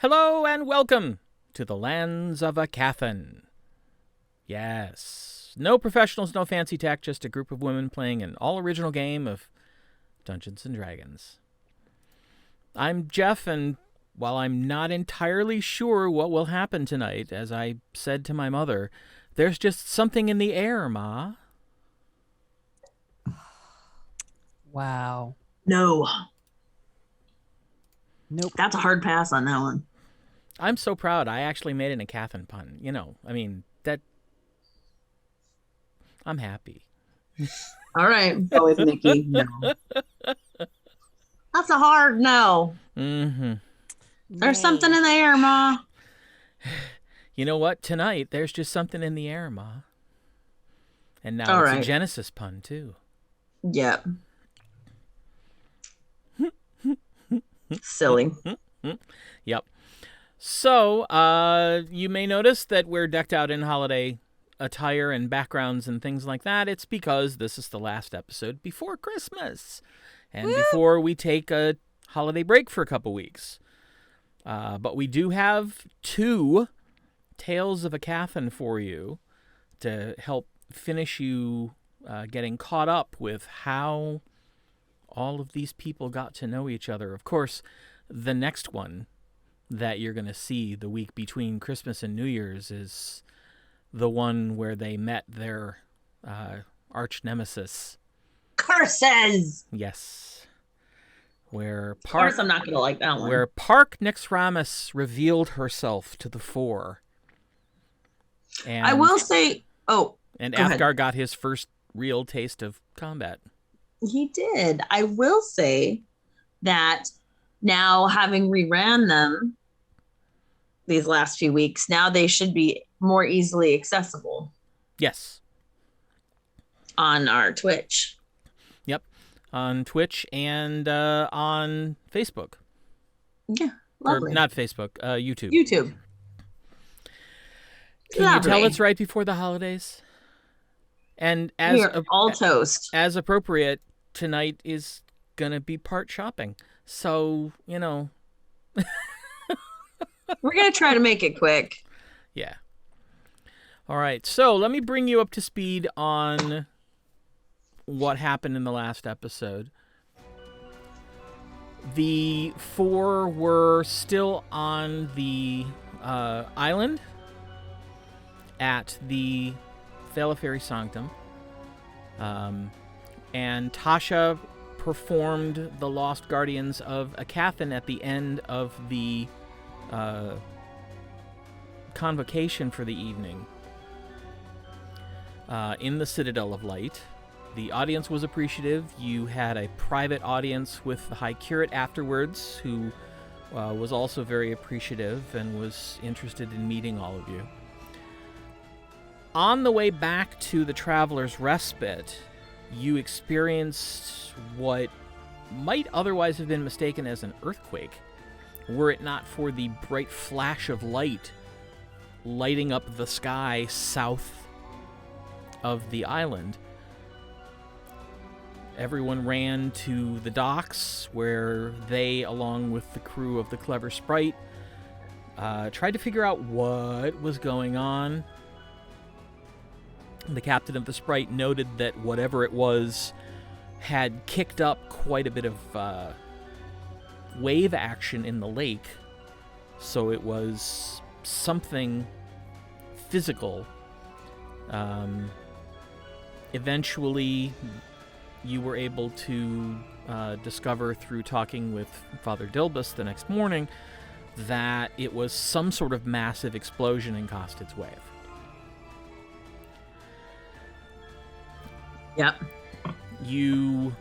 Hello and welcome to the lands of Aecathan. Yes, no professionals, no fancy tech, just a group of women playing an all-original game of Dungeons & Dragons. I'm Jeff, and while I'm not entirely sure what will happen tonight, as I said to my mother, there's just something in the air, Ma. Wow. No. Nope. That's a hard pass on that one. I'm so proud I actually made an Aecathan pun. You know, I mean, I'm happy. All right, go with Mickey. No. That's a hard no. Mm-hmm. There's something in the air, Ma. You know what? Tonight, there's just something in the air, Ma. And now All it's right. a Genesis pun, too. Yep. Silly. Yep. So, you may notice that we're decked out in holiday attire and backgrounds and things like that. It's because this is the last episode before Christmas. And before we take a holiday break for a couple weeks. But we do have 2 Tales of Aecathan for you to help finish you getting caught up with how all of these people got to know each other. Of course, the next one that you're going to see the week between Christmas and New Year's is the one where they met their arch nemesis. Curses! Yes. Where Of course I'm not going to like that one. Where Park Nixramas revealed herself to the fore. And, I will say... Oh, and go Athgarr ahead. got his first real taste of combat. He did. I will say that now, having reran them these last few weeks, now they should be more easily accessible. Yes. On our Twitch. Yep. On Twitch and on Facebook. Yeah, lovely. Or not Facebook, YouTube. YouTube. Can Lovely. you tell it's right before the holidays? And as we are all toast. As appropriate, tonight is going to be part shopping. So, you know. We're going to try to make it quick. Yeah. All right. So let me bring you up to speed on what happened in the last episode. The 4 were still on the island at the Thalaferry Sanctum. And Tasha performed the Lost Guardians of Aecathan at the end of the convocation for the evening in the Citadel of Light. The audience was appreciative. You had a private audience with the High Curate afterwards, who was also very appreciative and was interested in meeting all of you. On the way back to the Traveler's Respite, you experienced what might otherwise have been mistaken as an earthquake, were it not for the bright flash of light lighting up the sky south of the island. Everyone ran to the docks, where they, along with the crew of the Clever Sprite, tried to figure out what was going on. The captain of the Sprite noted that whatever it was had kicked up quite a bit of wave action in the lake, so it was something physical. Eventually, you were able to discover through talking with Father Dilbus the next morning that it was some sort of massive explosion in Costed's Wave. Yep. You,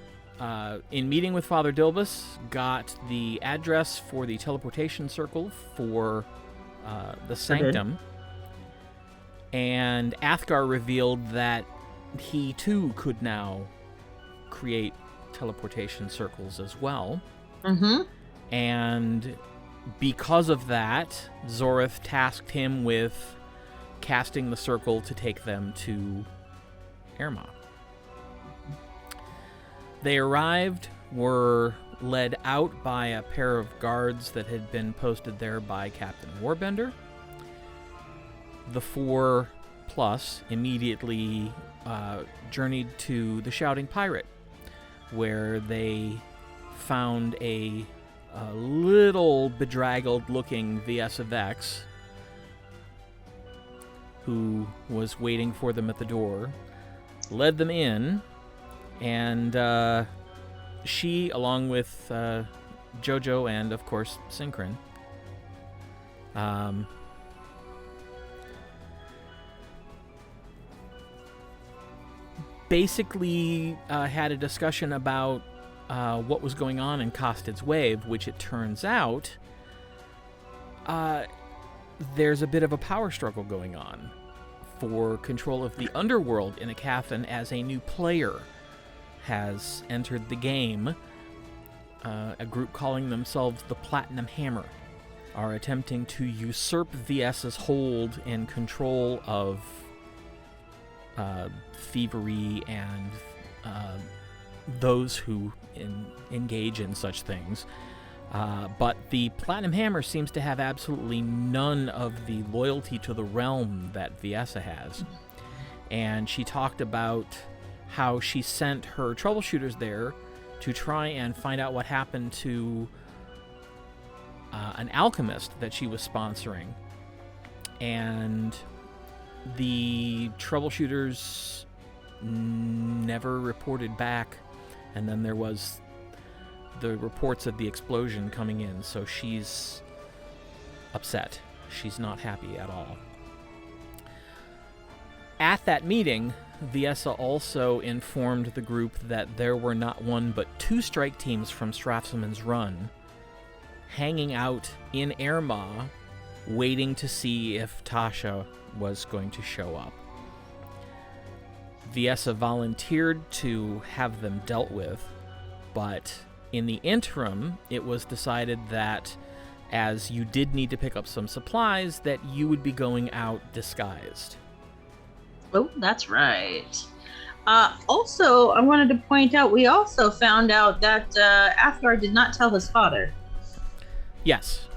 in meeting with Father Dilbus, got the address for the teleportation circle for the Sanctum. And Athgarr revealed that he, too, could now create teleportation circles as well. Mm-hmm. And because of that, Zorith tasked him with casting the circle to take them to Aermaghian. They arrived, were led out by a pair of guards that had been posted there by Captain Warbender. The 4 plus immediately journeyed to the Shouting Pirate, where they found a little bedraggled-looking Viessa Vexxa, who was waiting for them at the door, led them in, and she, along with Jojo and, of course, Synchron, basically had a discussion about what was going on in Costed's Wave, which it turns out there's a bit of a power struggle going on for control of the underworld in Aecathan as a new player has entered the game. A group calling themselves the Platinum Hammer are attempting to usurp Viessa's hold and control of thievery and those who engage in such things. But the Platinum Hammer seems to have absolutely none of the loyalty to the realm that Viessa has. And she talked about how she sent her troubleshooters there to try and find out what happened to an alchemist that she was sponsoring. And the troubleshooters never reported back. And then there was the reports of the explosion coming in, so she's upset. She's not happy at all. At that meeting, Viessa also informed the group that there were not 1 but 2 strike teams from Strafsoman's run hanging out in Aermaghian, waiting to see if Tasha was going to show up. Viessa volunteered to have them dealt with, but in the interim, it was decided that as you did need to pick up some supplies, that you would be going out disguised. Oh, that's right. Also, I wanted to point out, we also found out that Athgarr did not tell his father. Yes.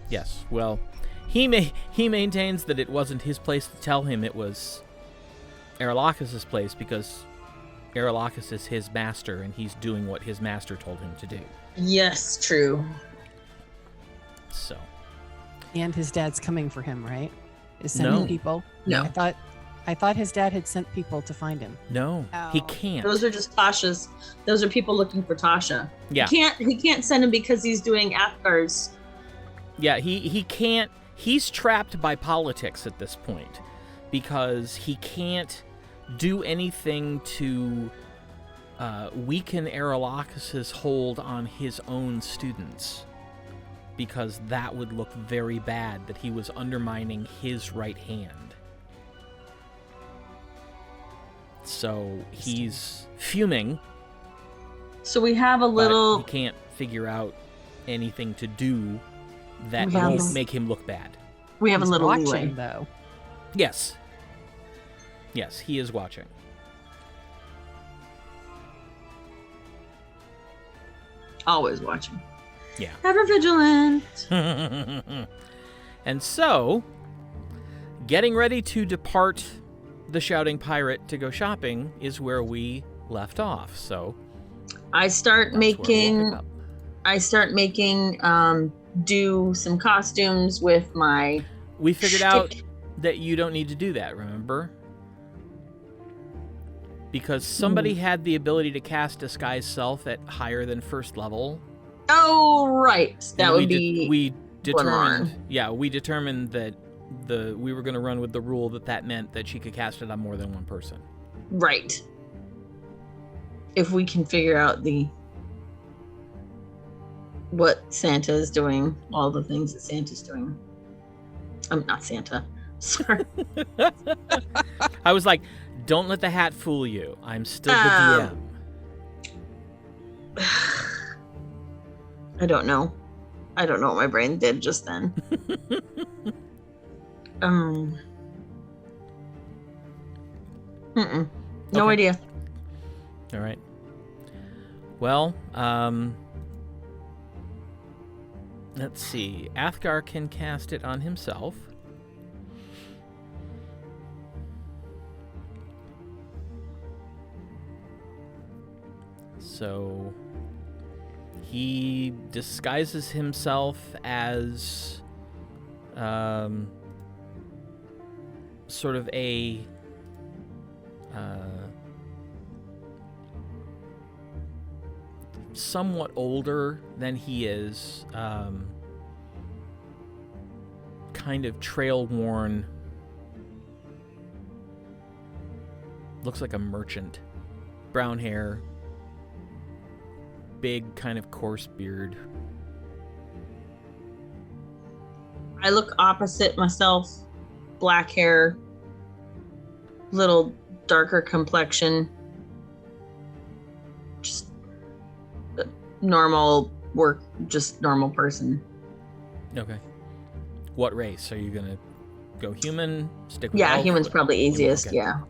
Yes, well, he maintains that it wasn't his place to tell him, it was Arelakis' place, because Arelakis is his master, and he's doing what his master told him to do. Yes, true. So. And his dad's coming for him, right? Is sending people? No. I thought his dad had sent people to find him. No, he can't. Those are just Tasha's. Those are people looking for Tasha. Yeah. He can't send him because he's doing Athgar's. Yeah, he can't. He's trapped by politics at this point because he can't do anything to weaken Arelakis' hold on his own students, because that would look very bad, that he was undermining his right hand. So he's fuming. So we have a little. But he can't figure out anything to do that Yeah. won't make him look bad. We have He's a little watching, leeway. though. Yes. Yes, he is watching. Always watching. Yeah. Ever vigilant. And so, getting ready to depart the Shouting Pirate to go shopping is where we left off. So I start that's where we'll making. pick up. I start making. Do some costumes with my. We figured out shtick. that you don't need to do that, remember? Because somebody had the ability to cast Disguise Self at higher than first level. Oh, right. That And would be. we determined. Gwenlaryn. Yeah, we determined that we were going to run with the rule that meant that she could cast it on more than one person. Right. If we can figure out what Santa is doing, all the things that Santa's doing. I'm not Santa. Sorry. I was like, don't let the hat fool you. I'm still the DM. I don't know. I don't know what my brain did just then. No Okay. idea. All right. Well, let's see. Athgarr can cast it on himself. So he disguises himself as sort of a somewhat older than he is, kind of trail-worn, looks like a merchant, brown hair, big kind of coarse beard. I look opposite myself, black hair, little darker complexion, just normal work, just normal person. Okay. What race? Are you gonna go human? Stick with Yeah, elf? human's probably easiest. Okay. Yeah.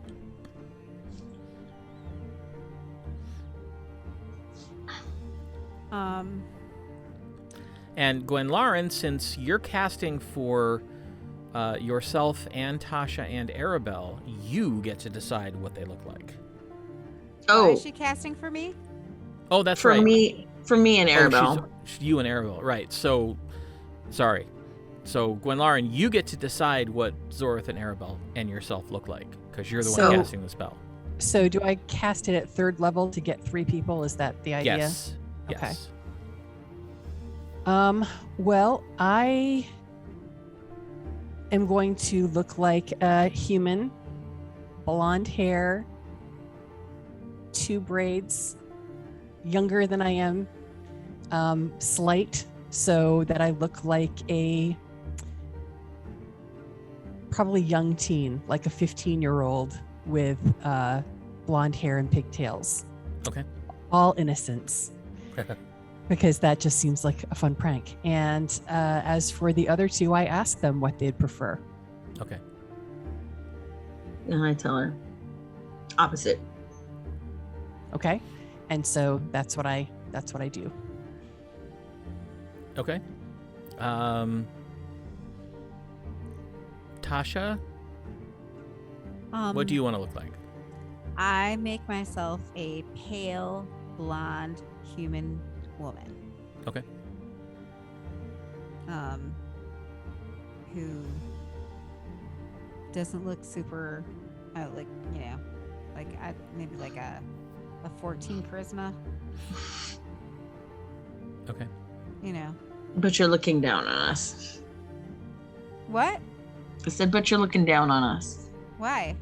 And Gwenlaryn, since you're casting for yourself and Tasha and Aribell, you get to decide what they look like. Why Oh, is she casting for me? Oh, that's for right. me and Aribell. You and Aribell, right. So, sorry. So, Gwenlaryn, you get to decide what Zorith and Aribell and yourself look like, because you're the one So- casting the spell. So do I cast it at 3rd level to get 3 people? Is that the idea? Yes. Okay. Yes. Well, I am going to look like a human, blonde hair, 2 braids, younger than I am, slight, so that I look like a probably young teen, like a 15-year-old with blonde hair and pigtails. Okay. All innocence. Because that just seems like a fun prank. And as for the other 2, I asked them what they'd prefer. Okay. And I tell her opposite. Okay, and so that's what I do. Okay. Tasha, what do you want to look like? I make myself a pale, blonde human woman. Okay. Who doesn't look super, like, you know, like maybe like a 14 charisma. Okay. You know. But you're looking down on us. What? I said, but you're looking down on us. Why?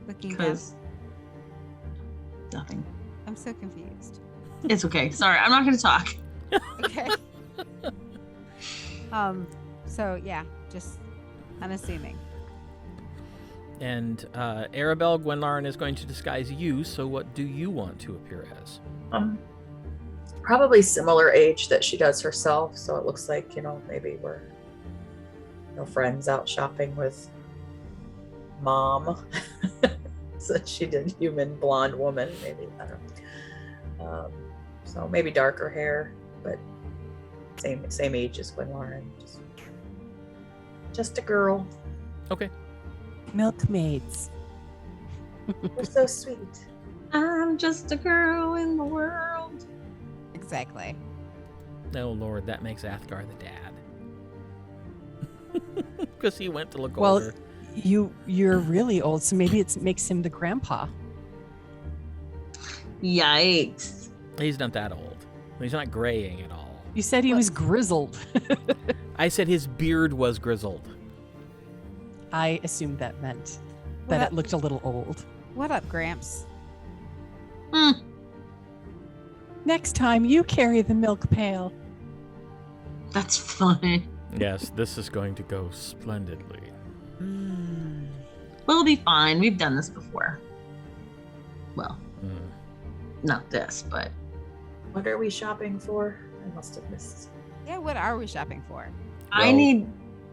Looking down. Because nothing. I'm so confused. It's okay. Sorry, I'm not going to talk. Okay. So yeah, just unassuming. And Aribell, Gwenlaryn is going to disguise you, so what do you want to appear as? Probably similar age that she does herself, so it looks like, maybe we're friends out shopping with mom. So she did human blonde woman, maybe. I don't know. So maybe darker hair, but same age as Gwenlaryn. Just a girl. Okay. Milkmaids. We're so sweet. I'm just a girl in the world. Exactly. Oh, Lord, that makes Athgarr the dad. Because he went to look Well, older. you're really old, so maybe it makes him the grandpa. Yikes. He's not that old. He's not graying at all. You said he was grizzled. I said his beard was grizzled. I assumed that meant What that up? it looked a little old. What up, Gramps? Next time, you carry the milk pail. That's funny. Yes, this is going to go splendidly. We'll be fine. We've done this before. Well, Mm. not this, but What are we shopping for? I must have missed. Yeah, what are we shopping for? I Well- need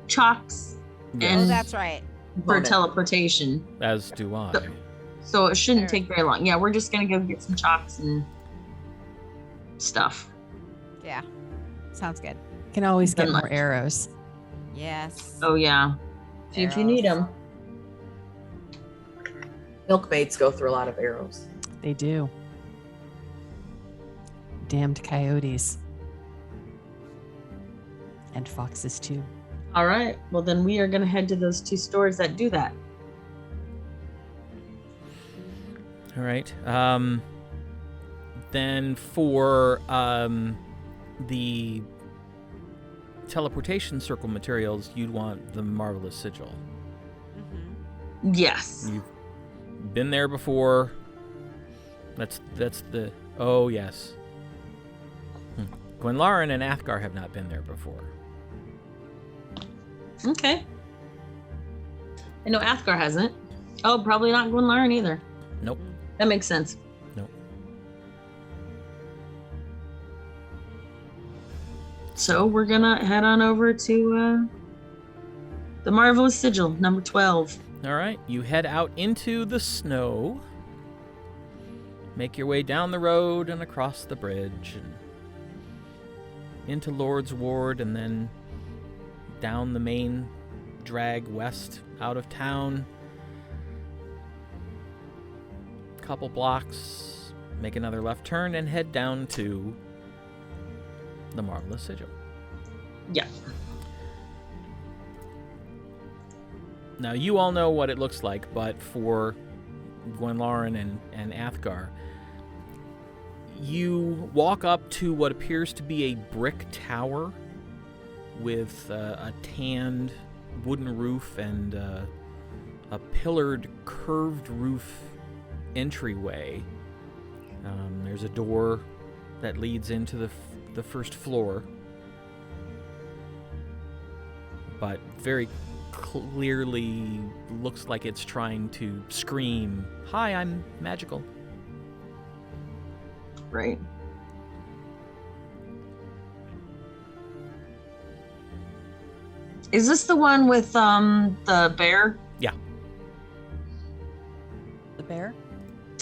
chalks Yes, Oh, And- that's right. for Moment. teleportation. as do I. So it shouldn't Sure. take very long. Yeah, we're just gonna go get some chalks and stuff. Yeah. Sounds good. Can always get Then more lunch. arrows. Yes. Oh yeah, if you need them. Milkmaids go through a lot of arrows. They do. Damned coyotes. And foxes too. All right. Well, then we are gonna head to those 2 stores that do that. All right. Then for the teleportation circle materials, you'd want the Marvelous Sigil. Mm-hmm. Yes. You've been there before. That's the... Oh, yes. Gwenlaryn and Athgarr have not been there before. Okay. I know Athgarr hasn't. Oh, probably not Gwenlaryn either. Nope. That makes sense. Nope. So we're gonna head on over to the Marvelous Sigil, number 12. All right. You head out into the snow. Make your way down the road and across the bridge and into Lord's Ward and then down the main drag west out of town. Couple blocks, make another left turn and head down to the Marvelous Sigil. Yeah. Now you all know what it looks like, but for Gwenlaryn and Athgarr, you walk up to what appears to be a brick tower with a tanned wooden roof and a pillared curved roof entryway. There's a door that leads into the first floor, but very clearly looks like it's trying to scream, "Hi, I'm magical." Right. Is this the one with the bear? Yeah. The bear?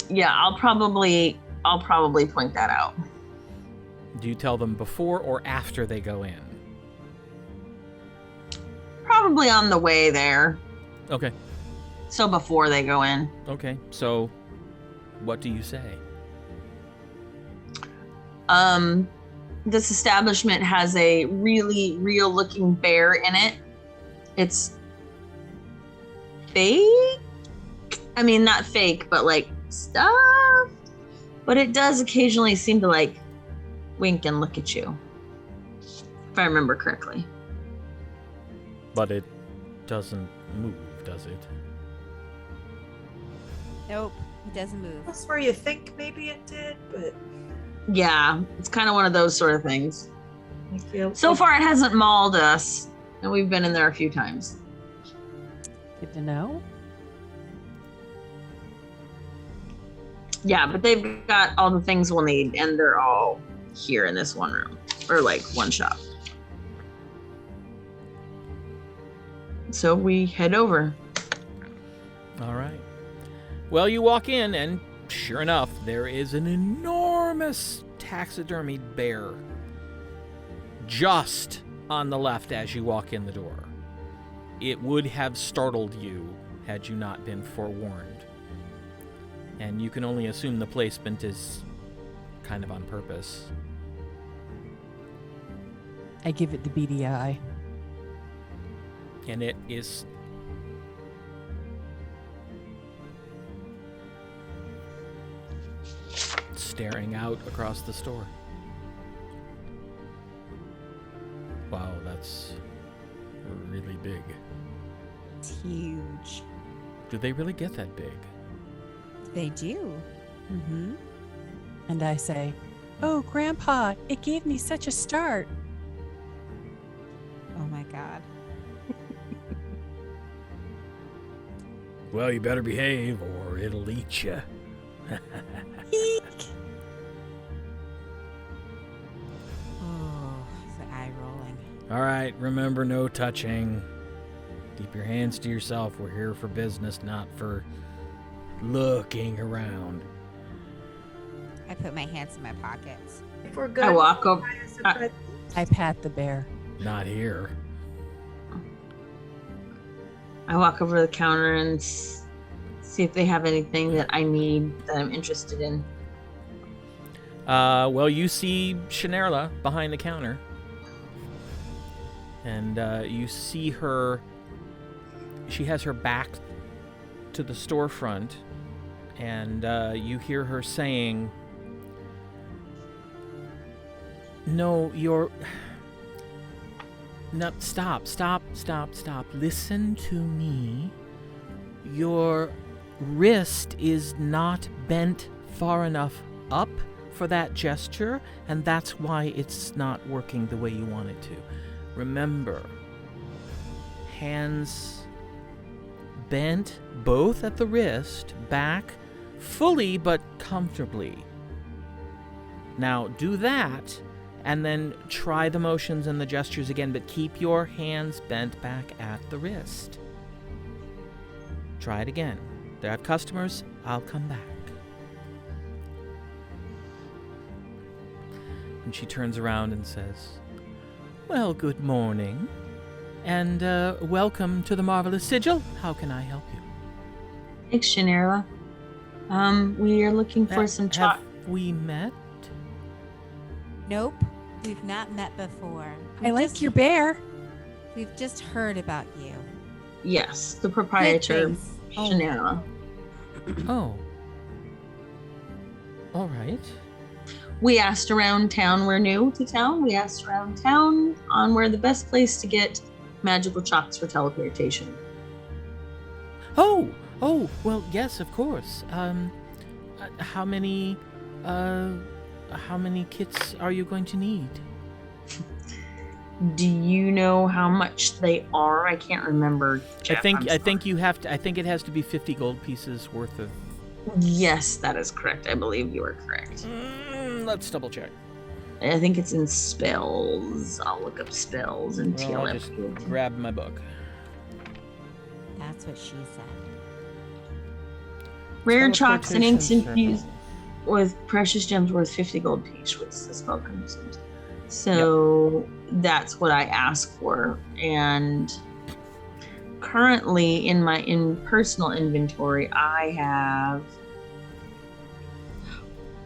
Yeah, I'll probably point that out. Do you tell them before or after they go in? Probably on the way there. Okay. So before they go in. Okay. So, what do you say? This establishment has a really real looking bear in it. It's fake. I mean, not fake, but like stuff. But it does occasionally seem to like wink and look at you. If I remember correctly. But it doesn't move, does it? Nope. It doesn't move. That's where you think maybe it did, but Yeah, it's kind of one of those sort of things. I feel So far, it hasn't mauled us, and we've been in there a few times. Good to know. Yeah, but they've got all the things we'll need, and they're all here in this one room, or like one shop. So we head over. All right. Well, you walk in, and sure enough, there is an enormous taxidermied bear just on the left as you walk in the door. It would have startled you had you not been forewarned. And you can only assume the placement is kind of on purpose. I give it the beady eye. And it is staring out across the store. Wow, that's really big. It's huge. Do they really get that big? They do. Mm-hmm. And I say, "Oh, Grandpa, it gave me such a start." Oh my god. Well, you better behave or it'll eat you. Eek. Oh, the eye rolling. All right, remember no touching. Keep your hands to yourself. We're here for business, not for looking around. I put my hands in my pockets. If we're good, I walk over. buy us a present. I pat the bear. Not here. I walk over to the counter and see if they have anything that I need that I'm interested in. Well, you see Shinerla behind the counter. And you see her. She has her back to the storefront. And you hear her saying, "No, you're... No, stop. Listen to me. Your wrist is not bent far enough up for that gesture, and that's why it's not working the way you want it to. Remember, hands bent both at the wrist, back, fully but comfortably. Now do that, and then try the motions and the gestures again, but keep your hands bent back at the wrist. Try it again. There are customers. I'll come back." And she turns around and says, "Well, good morning, and welcome to the Marvelous Sigil. How can I help you?" Thanks, Shinerla. We are looking for some Have we met? Nope, we've not met before. I like your bear. We've just heard about you. Yes, the Good proprietor, things. Shinerla. Oh. All right. We asked around town. We're new to town. We asked around town on where the best place to get magical chops for teleportation. Oh, well, yes, of course. How many kits are you going to need? Do you know how much they are? I can't remember. Jeff, I think you have to. I think it has to be 50 gold pieces worth of. Yes, that is correct. I believe you are correct. Let's double check. I think it's in spells. I'll look up spells and Well, I'll just grab my book. That's what she said. Rare chalks and inks Teleportation infused with precious gems worth 50 gold each, which the spell consumes. So that's what I ask for. And currently in my personal inventory, I have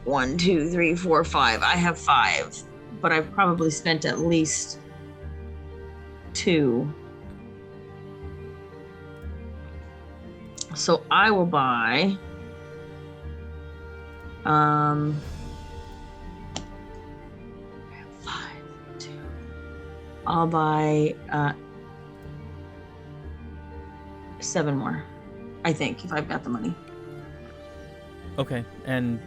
1, 2, 3, 4, 5. I have 5, but I've probably spent at least 2. So I will buy 5, 2. I'll buy 7 more, I think, if I've got the money. Okay, and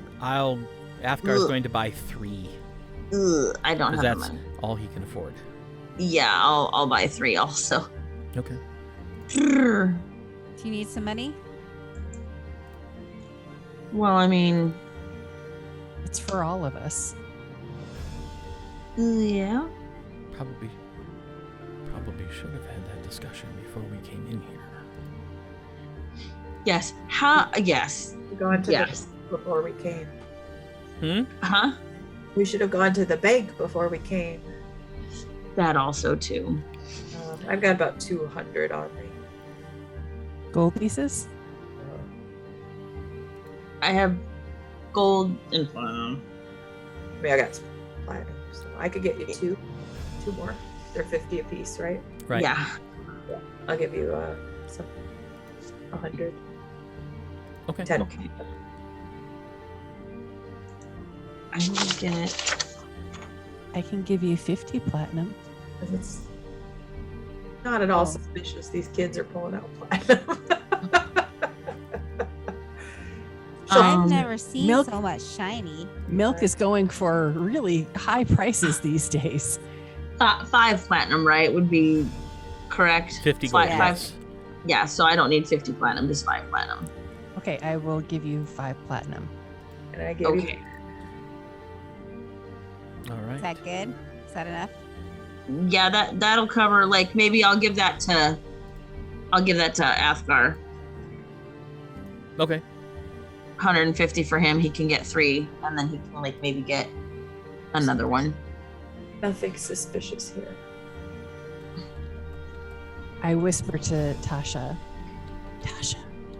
Athgar's going to buy 3. I don't have Because the that's money. all he can afford. Yeah, I'll buy 3 also. Okay. Do you need some money? Well, I mean, It's for all of us. yeah. Probably should have had that discussion before we came in here. Yes. Yes. We gone to Yes. the bank before we came. Huh? We should have gone to the bank before we came. That also too. I've got about 200 on me. Gold pieces? I have gold and platinum. I mean, I got some platinum, so I could get you two more. They're 50 apiece, right? Right. Yeah. I'll give you some 100. Okay. 10. Okay. I will get. I can give you 50 platinum. It's not at all suspicious. These kids are pulling out platinum. I've never seen milk- so much shiny. Milk is going for really high prices these days. 5 platinum, right? Would be correct. 50 gold. Five. Yes. Yeah. So I don't need 50 platinum. Just 5 platinum. Okay, I will give you 5 platinum. And I gave you Okay. All Is right. that good? Is that enough? Yeah. That'll cover. Like maybe I'll give that to Athgarr. Okay. 150 for him. He can get 3, and then he can like maybe get another one. Nothing suspicious here. I whisper to Tasha, Tasha,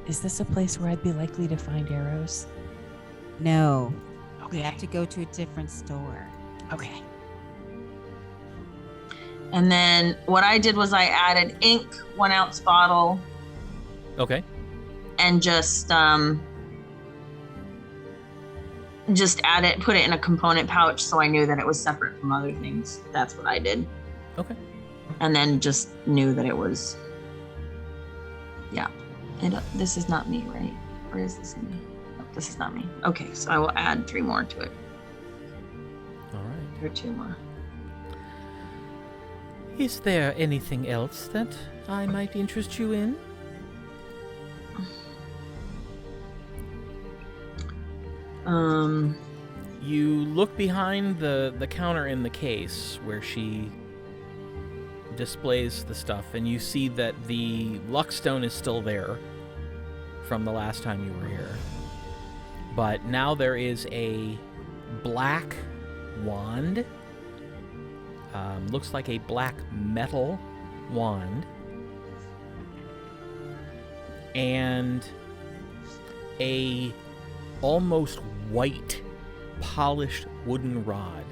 is this a place where I'd be likely to find arrows? No. Okay. We have to go to a different store. Okay. And then what I did was I added ink, 1 ounce bottle, Okay. and just add it, put it in a component pouch so I knew that it was separate from other things. That's what I did. Okay. And then just knew that it was, yeah. This is not me, right? Or is this me? No, this is not me. Okay, so I will add 3 more to it. All right. Or 2 more. Is there anything else that I might interest you in? You look behind the counter in the case where she displays the stuff, and you see that the luckstone is still there from the last time you were here. But now there is a black wand. Looks like a black metal wand. And a almost white polished wooden rod.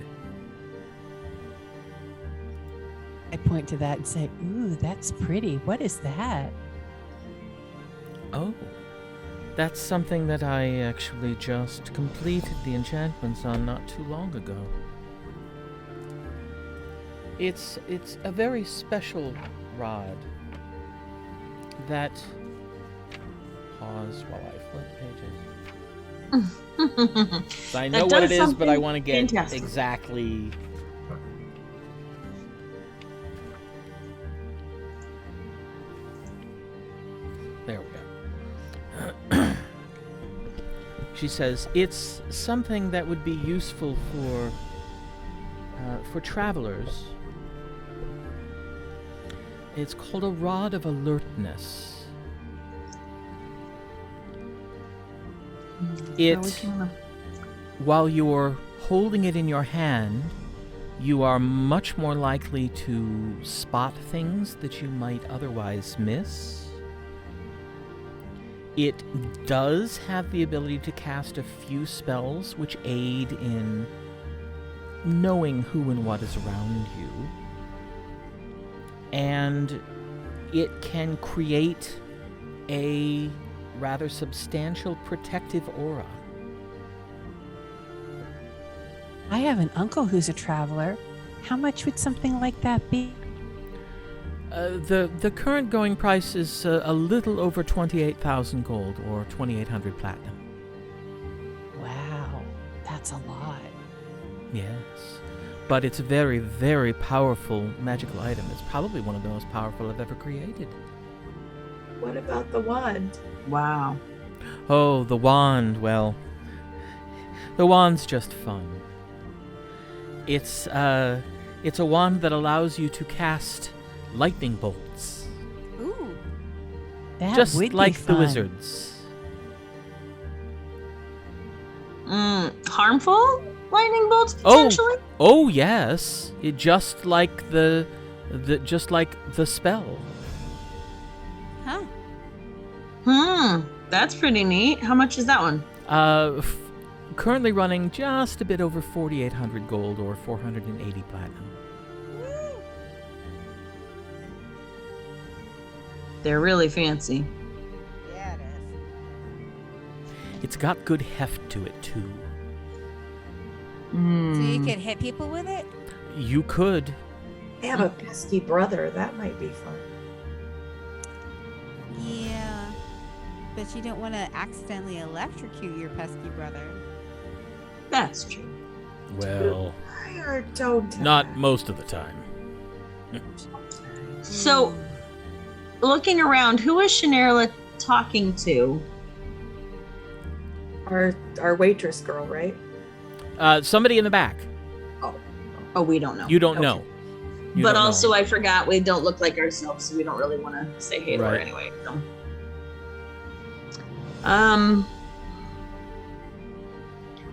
I point to that and say, ooh, that's pretty. What is that? Oh, that's something that I actually just completed the enchantments on not too long ago. It's a very special rod that... Pause while I flip pages. So I know what it is, but I want to get fantastic. exactly... There we go. She says, it's something that would be useful for travelers. It's called a rod of alertness. While you're holding it in your hand, you are much more likely to spot things that you might otherwise miss. It does have the ability to cast a few spells which aid in knowing who and what is around you. And it can create a rather substantial protective aura. I have an uncle who's a traveler. How much would something like that be? The current going price is a little over 28,000 gold, or 2,800 platinum. Wow, that's a lot. Yes. But it's a very, very powerful magical item. It's probably one of the most powerful I've ever created. What about the wand? Wow. Oh, the wand. Well, the wand's just fun. It's a wand that allows you to cast lightning bolts. Ooh. That just would like be the fun. wizards. Harmful lightning bolts potentially? Oh yes. It just like the spell. Huh. That's pretty neat. How much is that one? Currently running just a bit over 4,800 gold or 480 platinum. They're really fancy. Yeah, it is. It's got good heft to it too. So you could hit people with it? You could. I have a pesky brother. That might be fun. Yeah. But you don't want to accidentally electrocute your pesky brother. That's true. Well, Don't. not most of the time. So, looking around, who is Shannara talking to? Our waitress girl, right? Somebody in the back. Oh, we don't know. You don't Okay. know. You But don't also, know. I forgot we don't look like ourselves, so we don't really want to say hey to her Right. anyway. So.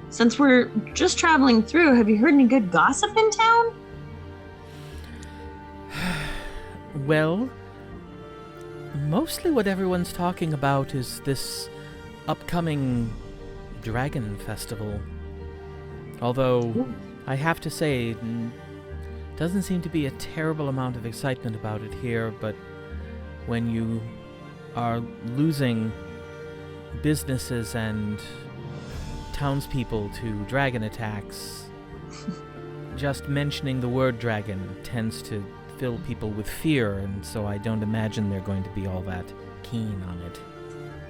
since we're just traveling through, have you heard any good gossip in town? Well, mostly what everyone's talking about is this upcoming dragon festival. Although, I have to say, doesn't seem to be a terrible amount of excitement about it here, but when you are losing businesses and townspeople to dragon attacks, just mentioning the word dragon tends to fill people with fear, and so I don't imagine they're going to be all that keen on it.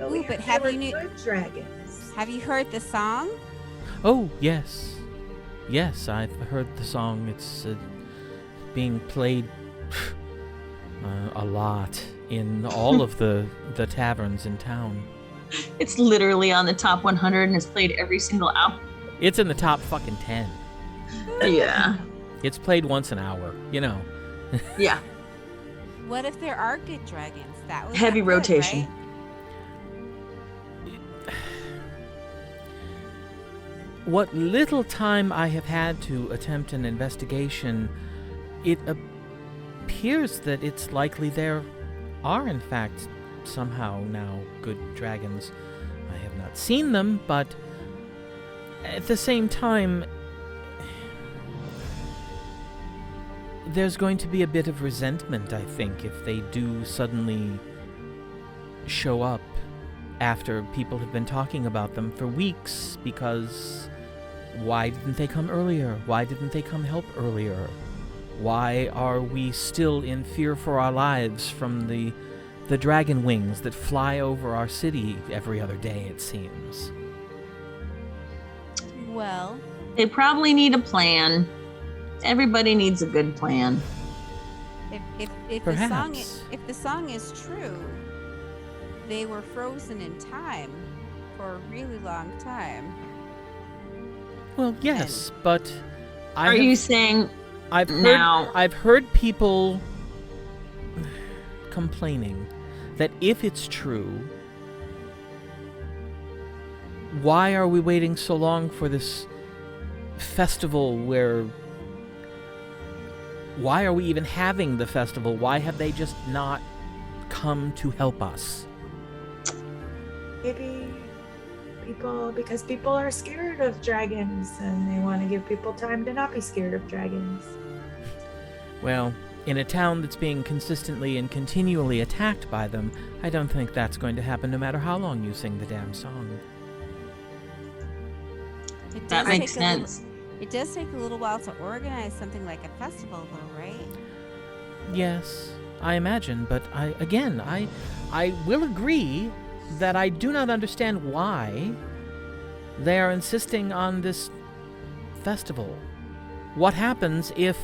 Ooh, but have you good dragons? have you heard the song? Oh, yes. Yes, I've heard the song. It's being played a lot in all of the taverns in town. It's literally on the top 100 and it's played every single hour. It's in the top fucking 10. Yeah. It's played once an hour, you know. Yeah. What if there are good dragons? That was Heavy not good, rotation. right? What little time I have had to attempt an investigation, it appears that it's likely there are, in fact, somehow now good dragons. I have not seen them, but at the same time, there's going to be a bit of resentment, I think, if they do suddenly show up after people have been talking about them for weeks, because why didn't they come earlier? Why didn't they come help earlier? Why are we still in fear for our lives from the dragon wings that fly over our city every other day, it seems? Well, They probably need a plan. Everybody needs a good plan. if Perhaps. if the song is true, they were frozen in time for a really long time. Well, yes, but Are you saying I've heard, now? I've heard people complaining that if it's true, why are we waiting so long for this festival where... Why are we even having the festival? Why have they just not come to help us? Maybe because people are scared of dragons and they want to give people time to not be scared of dragons. Well, in a town that's being consistently and continually attacked by them, I don't think that's going to happen no matter how long you sing the damn song. It That does makes take a little- sense. It does take a little while to organize something like a festival, though, right? Yes, I imagine, but I will agree that I do not understand why they are insisting on this festival. What happens if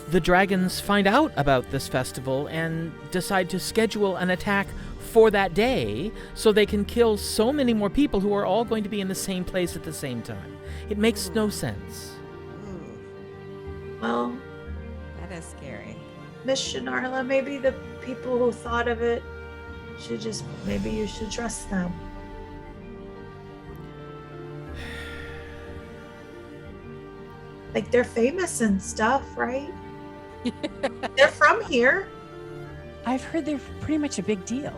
the dragons find out about this festival and decide to schedule an attack for that day so they can kill so many more people who are all going to be in the same place at the same time? It makes no sense. Ooh, Well, that is scary. Miss Shanarla, maybe the people who thought of it should just, maybe you should trust them. Like, they're famous and stuff, right? They're from here. I've heard they're pretty much a big deal.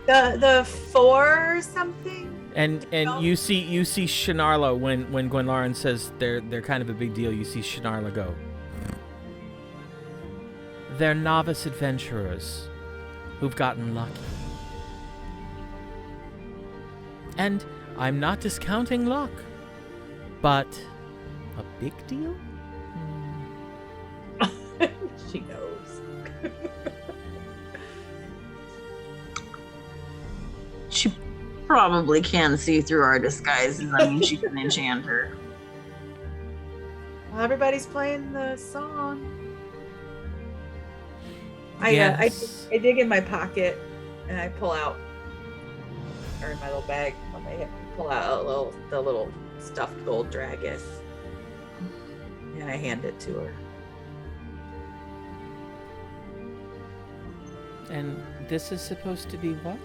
The four or something. And you see Shanarla when Gwenlaryn says they're kind of a big deal. You see Shanarla go. They're novice adventurers who've gotten lucky. And I'm not discounting luck, but a big deal? She knows. She probably can see through our disguises. I mean, she's an enchanter. Well, everybody's playing the song. Yes. I dig in my pocket and I pull out, or in my little bag on my hip, pull out the little stuffed gold dragon, and I hand it to her. And this is supposed to be what?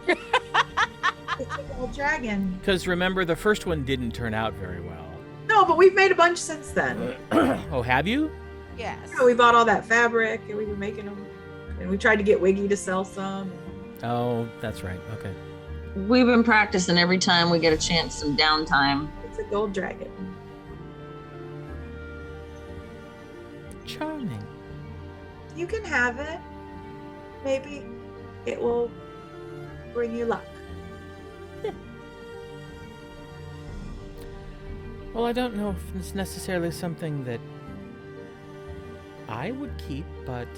It's a gold dragon. Because remember, the first one didn't turn out very well. No, but we've made a bunch since then. Oh, have you? Yes. Yeah, we bought all that fabric and we've been making them. And we tried to get Wiggy to sell some. Oh, that's right. Okay. We've been practicing every time we get a chance, some downtime. It's a gold dragon. Charming. You can have it. Maybe it will bring you luck. Well, I don't know if it's necessarily something that I would keep, but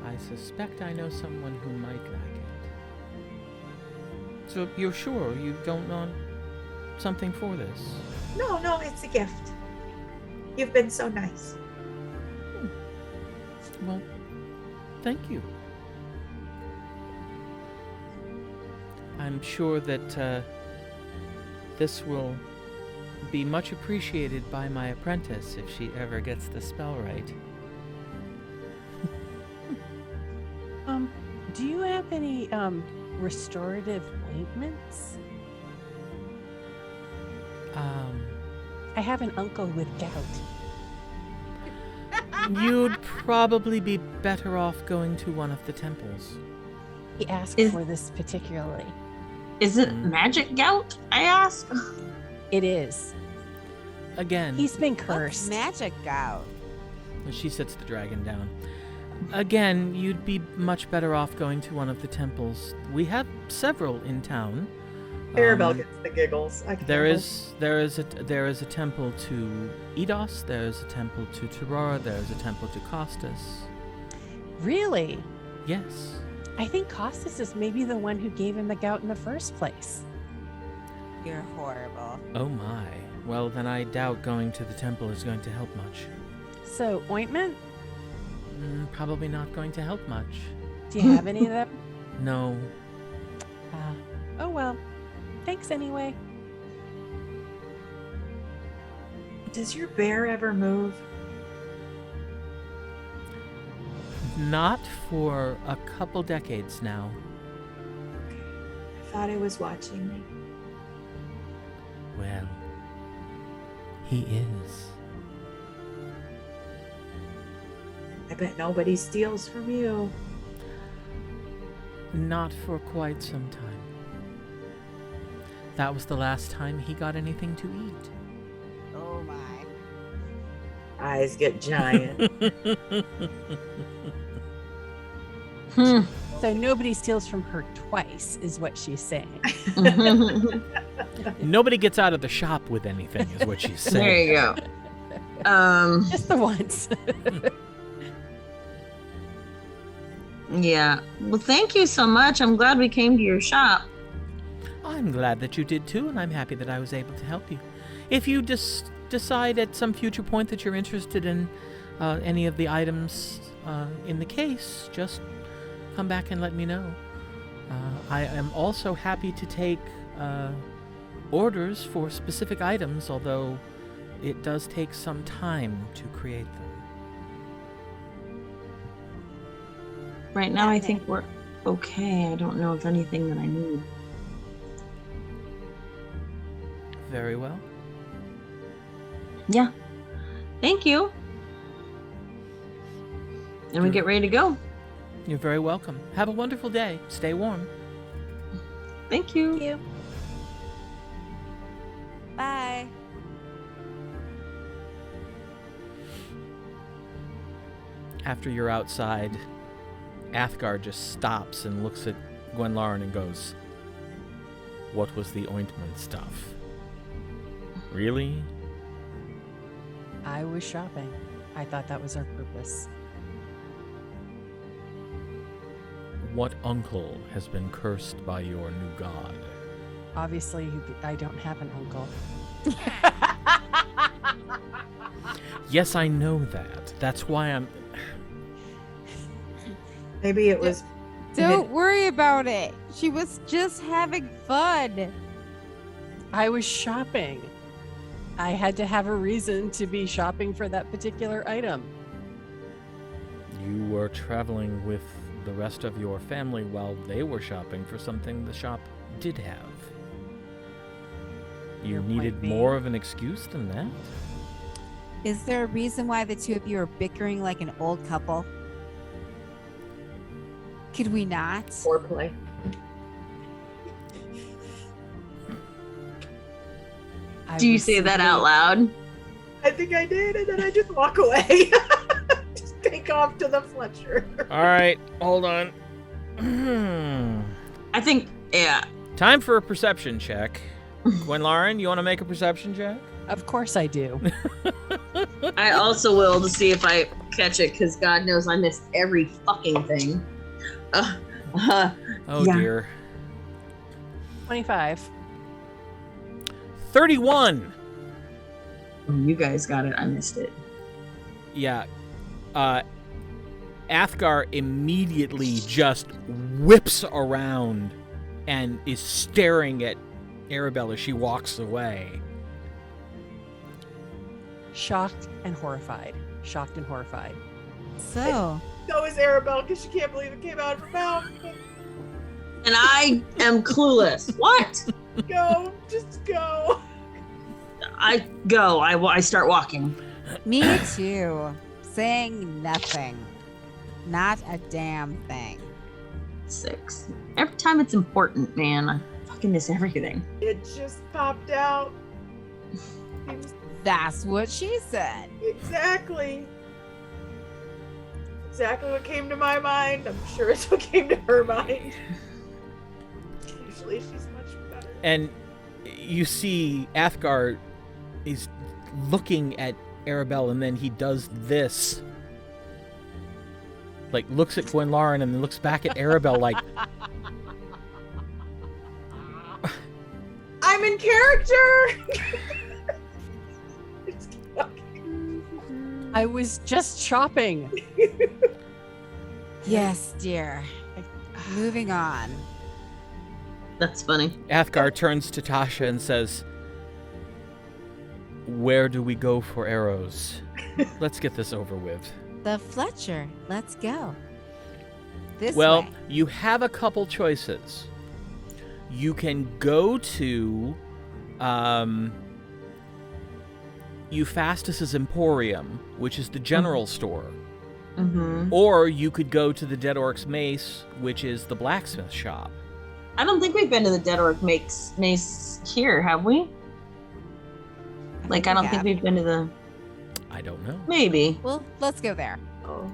I suspect I know someone who might like it. So you're sure you don't want something for this? No, it's a gift. You've been so nice. Well, thank you. I'm sure that this will be much appreciated by my apprentice if she ever gets the spell right. Do you have any restorative ointments? I have an uncle with gout. You'd probably be better off going to one of the temples. He asked Is- for this particularly. Is it magic gout, I ask? It is. Again, He's been What's cursed. magic gout? she sits the dragon down. Again, you'd be much better off going to one of the temples. We have several in town. Aribell gets the giggles. I can't There help. is a temple to Eidos. There is a temple to Terror. There is a temple to Costas. Really? Yes. I think Costas is maybe the one who gave him the gout in the first place. You're horrible. Oh my. Well, then I doubt going to the temple is going to help much. So, ointment? Probably not going to help much. Do you have any of them? No. Oh well. Thanks anyway. Does your bear ever move? Not for a couple decades now. I thought it was watching me. Well, he is. I bet nobody steals from you. Not for quite some time. That was the last time he got anything to eat. Oh my. Eyes get giant. So nobody steals from her twice, is what she's saying. Nobody gets out of the shop with anything, is what she's saying. There you go. Just the once. Yeah. Well, thank you so much. I'm glad we came to your shop. I'm glad that you did too, and I'm happy that I was able to help you. If you decide at some future point that you're interested in any of the items in the case, just come back and let me know. I am also happy to take orders for specific items, although it does take some time to create them. Right now, I think we're okay. I don't know of anything that I need. Very well. Yeah. Thank you. And we get ready to go. You're very welcome. Have a wonderful day. Stay warm. Thank you. Thank you. Bye. After you're outside, Athgarr just stops and looks at Gwenlaryn and goes, "What was the ointment stuff? Really?" I was shopping. I thought that was our purpose. What uncle has been cursed by your new god? Obviously, I don't have an uncle. Yes, I know that. That's why I'm... Maybe it was. Don't worry about it. She was just having fun. I was shopping. I had to have a reason to be shopping for that particular item. You were traveling with the rest of your family while they were shopping for something the shop did have. You Your needed point being? more of an excuse than that? Is there a reason why the two of you are bickering like an old couple? Could we not? Foreplay. Do you was say that simply- out loud? I think I did, and then I just walk away. Just take off to the Fletcher. All right, hold on. I think, yeah. Time for a perception check. Gwenlaryn, you want to make a perception check? Of course I do. I also will, to see if I catch it, because God knows I missed every fucking thing. Oh Yeah. dear. 25. 31. Oh, you guys got it. I missed it. Yeah. Athgarr immediately just whips around and is staring at Aribell as she walks away. Shocked and horrified. Shocked and horrified. So, So is Aribell, because she can't believe it came out of her mouth. And I am clueless. What? Go, just go. I go. I start walking. me too. Saying nothing. Not a damn thing. 6. Every time it's important, man, I fucking miss everything. It just popped out. That's what she said. Exactly. Exactly what came to my mind. I'm sure it's what came to her mind. Usually she's much better. And you see Athgarr is looking at Aribell, and then he does this. Like, looks at Gwenlaryn and then looks back at Aribell like, I'm in character. I was just shopping. Yes, dear. Moving on. That's funny. Athgarr turns to Tasha and says, "Where do we go for arrows? Let's get this over with." The Fletcher. Let's go. This Well, way. you have a couple choices. You can go to Euphastus's Emporium, which is the general store. Mm-hmm. Or you could go to the Dead Orc's Mace, which is the blacksmith shop. I don't think we've been to the Dead Orc Mace here, have we? Like, I don't think we've been to the... I don't know. Maybe. Well, let's go there. Oh.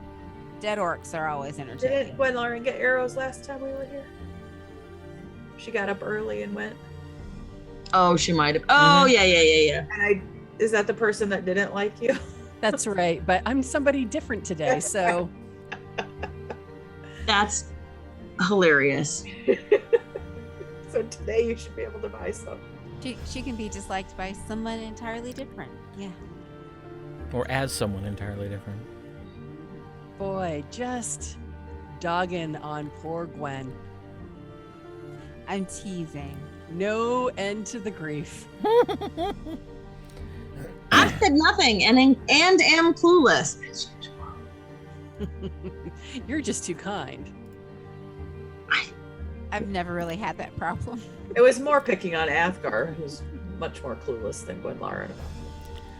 Dead orcs are always entertaining. Didn't Gwenlaryn get arrows last time we were here? She got up early and went. Oh, she might have. Oh, yeah. And is that the person that didn't like you? That's right. But I'm somebody different today, so That's hilarious. So today you should be able to buy some. She can be disliked by someone entirely different. Yeah. Or as someone entirely different. boy, just dogging on poor Gwen. I'm teasing. No end to the grief. I said nothing and am clueless. You're just too kind. I've never really had that problem. It was more picking on Athgarr, who's much more clueless than Gwenlaryn about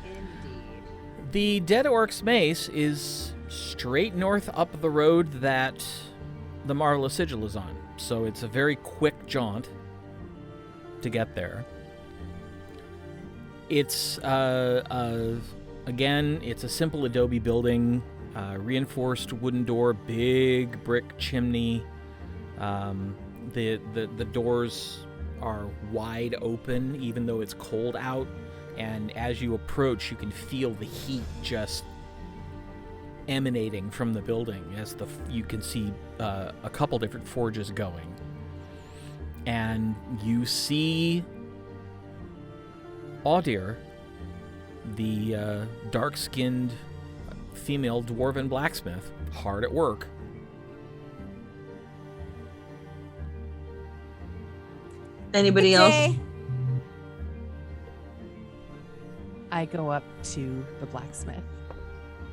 Indeed. The Dead Orc's Mace is straight north up the road that the Marla Sigil is on. So it's a very quick jaunt to get there. It's, again, it's a simple adobe building, reinforced wooden door, big brick chimney. The doors are wide open, even though it's cold out. And as you approach, you can feel the heat just emanating from the building as you can see a couple different forges going. And you see Audir, the dark-skinned female dwarven blacksmith, hard at work. Anybody Good else? day. I go up to the blacksmith.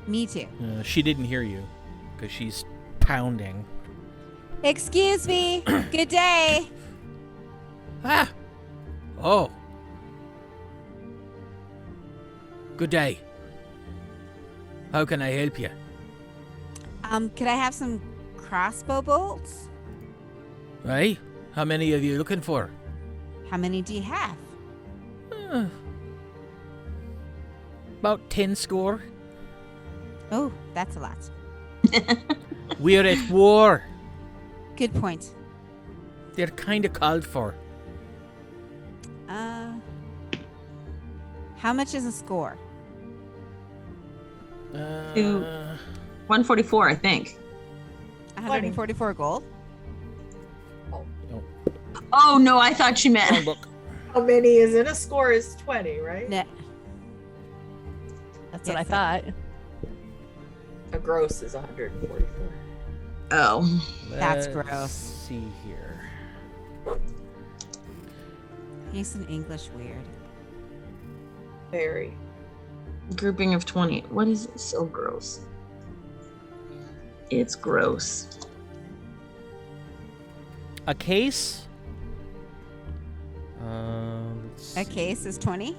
Me too. She didn't hear you because she's pounding. Excuse me. Good day. Ah! Oh. Good day. How can I help you? Could I have some crossbow bolts? Right? How many are you looking for? How many do you have? About 10 score. Oh, that's a lot. We're at war. Good point. They're kind of called for. How much is a score? 144, I think. 144 gold. Oh no, I thought she Wrong meant. book. How many is in a score is 20, right? No, That's what I Yes, thought. A gross is 144. Oh, That's Let's gross. see here. he's an English weird. Very. grouping of 20. What is it? So gross. It's gross. A case. Let's A see. case is 20.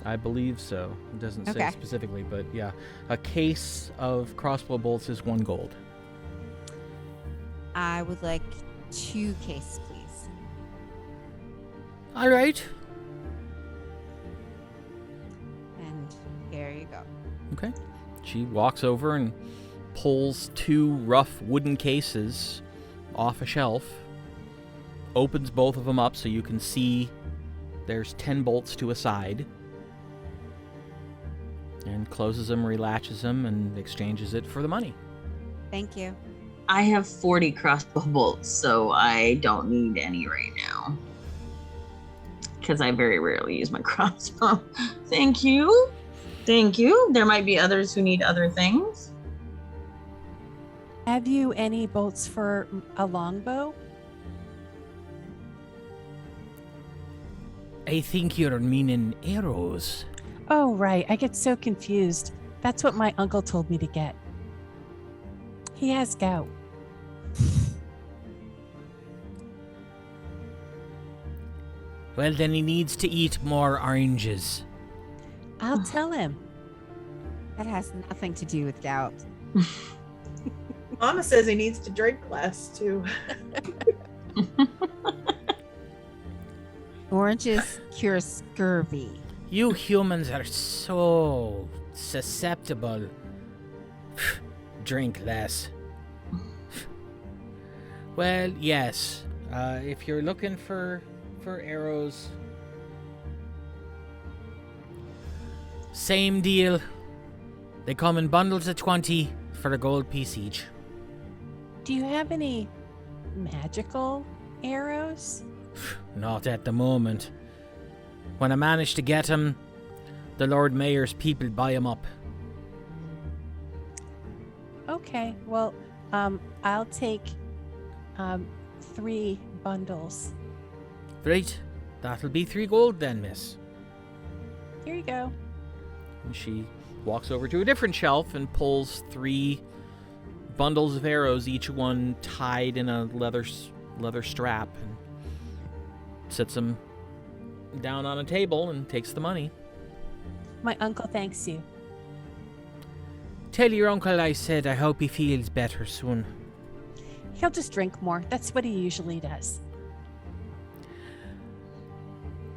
I believe so. It doesn't say Okay. specifically, but yeah. A case of crossbow bolts is 1 gold. I would like 2 cases, please. All right. And here you go. Okay. She walks over and pulls 2 rough wooden cases off a shelf, opens both of them up so you can see there's 10 bolts to a side, and closes them, relatches them, and exchanges it for the money. Thank you. I have 40 crossbow bolts, so I don't need any right now. Because I very rarely use my crossbow. Thank you. Thank you. There might be others who need other things. Have you any bolts for a longbow? I think you're meaning arrows. Oh, right. I get so confused. That's what my uncle told me to get. He has gout. Well, then he needs to eat more oranges. I'll tell him. That has nothing to do with gout. Mama says he needs to drink less too. Oranges cure scurvy. You humans are so susceptible. Drink less. Well, yes. If you're looking for arrows, same deal. They come in bundles of 20 for a gold piece each. Do you have any magical arrows? Not at the moment. When I manage to get 'em, the Lord Mayor's people buy 'em up. Okay. Well, I'll take 3 bundles. Right, that'll be 3 gold then, miss. Here you go. And she walks over to a different shelf and pulls 3 bundles of arrows, each one tied in a leather strap, and sets them down on a table and takes the money. My uncle thanks you. Tell your uncle I said I hope he feels better soon. He'll just drink more. That's what he usually does.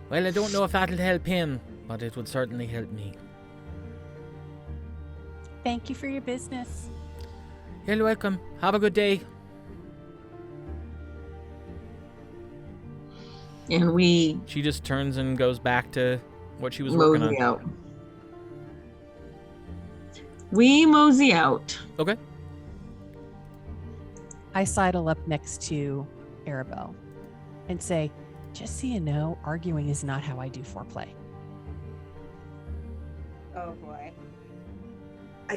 Well, I don't know if that'll help him, but it would certainly help me. Thank you for your business. You're welcome. Have a good day. And we She just turns and goes back to what she was working mosey on. out. We mosey out. Okay. I sidle up next to Aribell and say, just so you know, arguing is not how I do foreplay. Oh boy.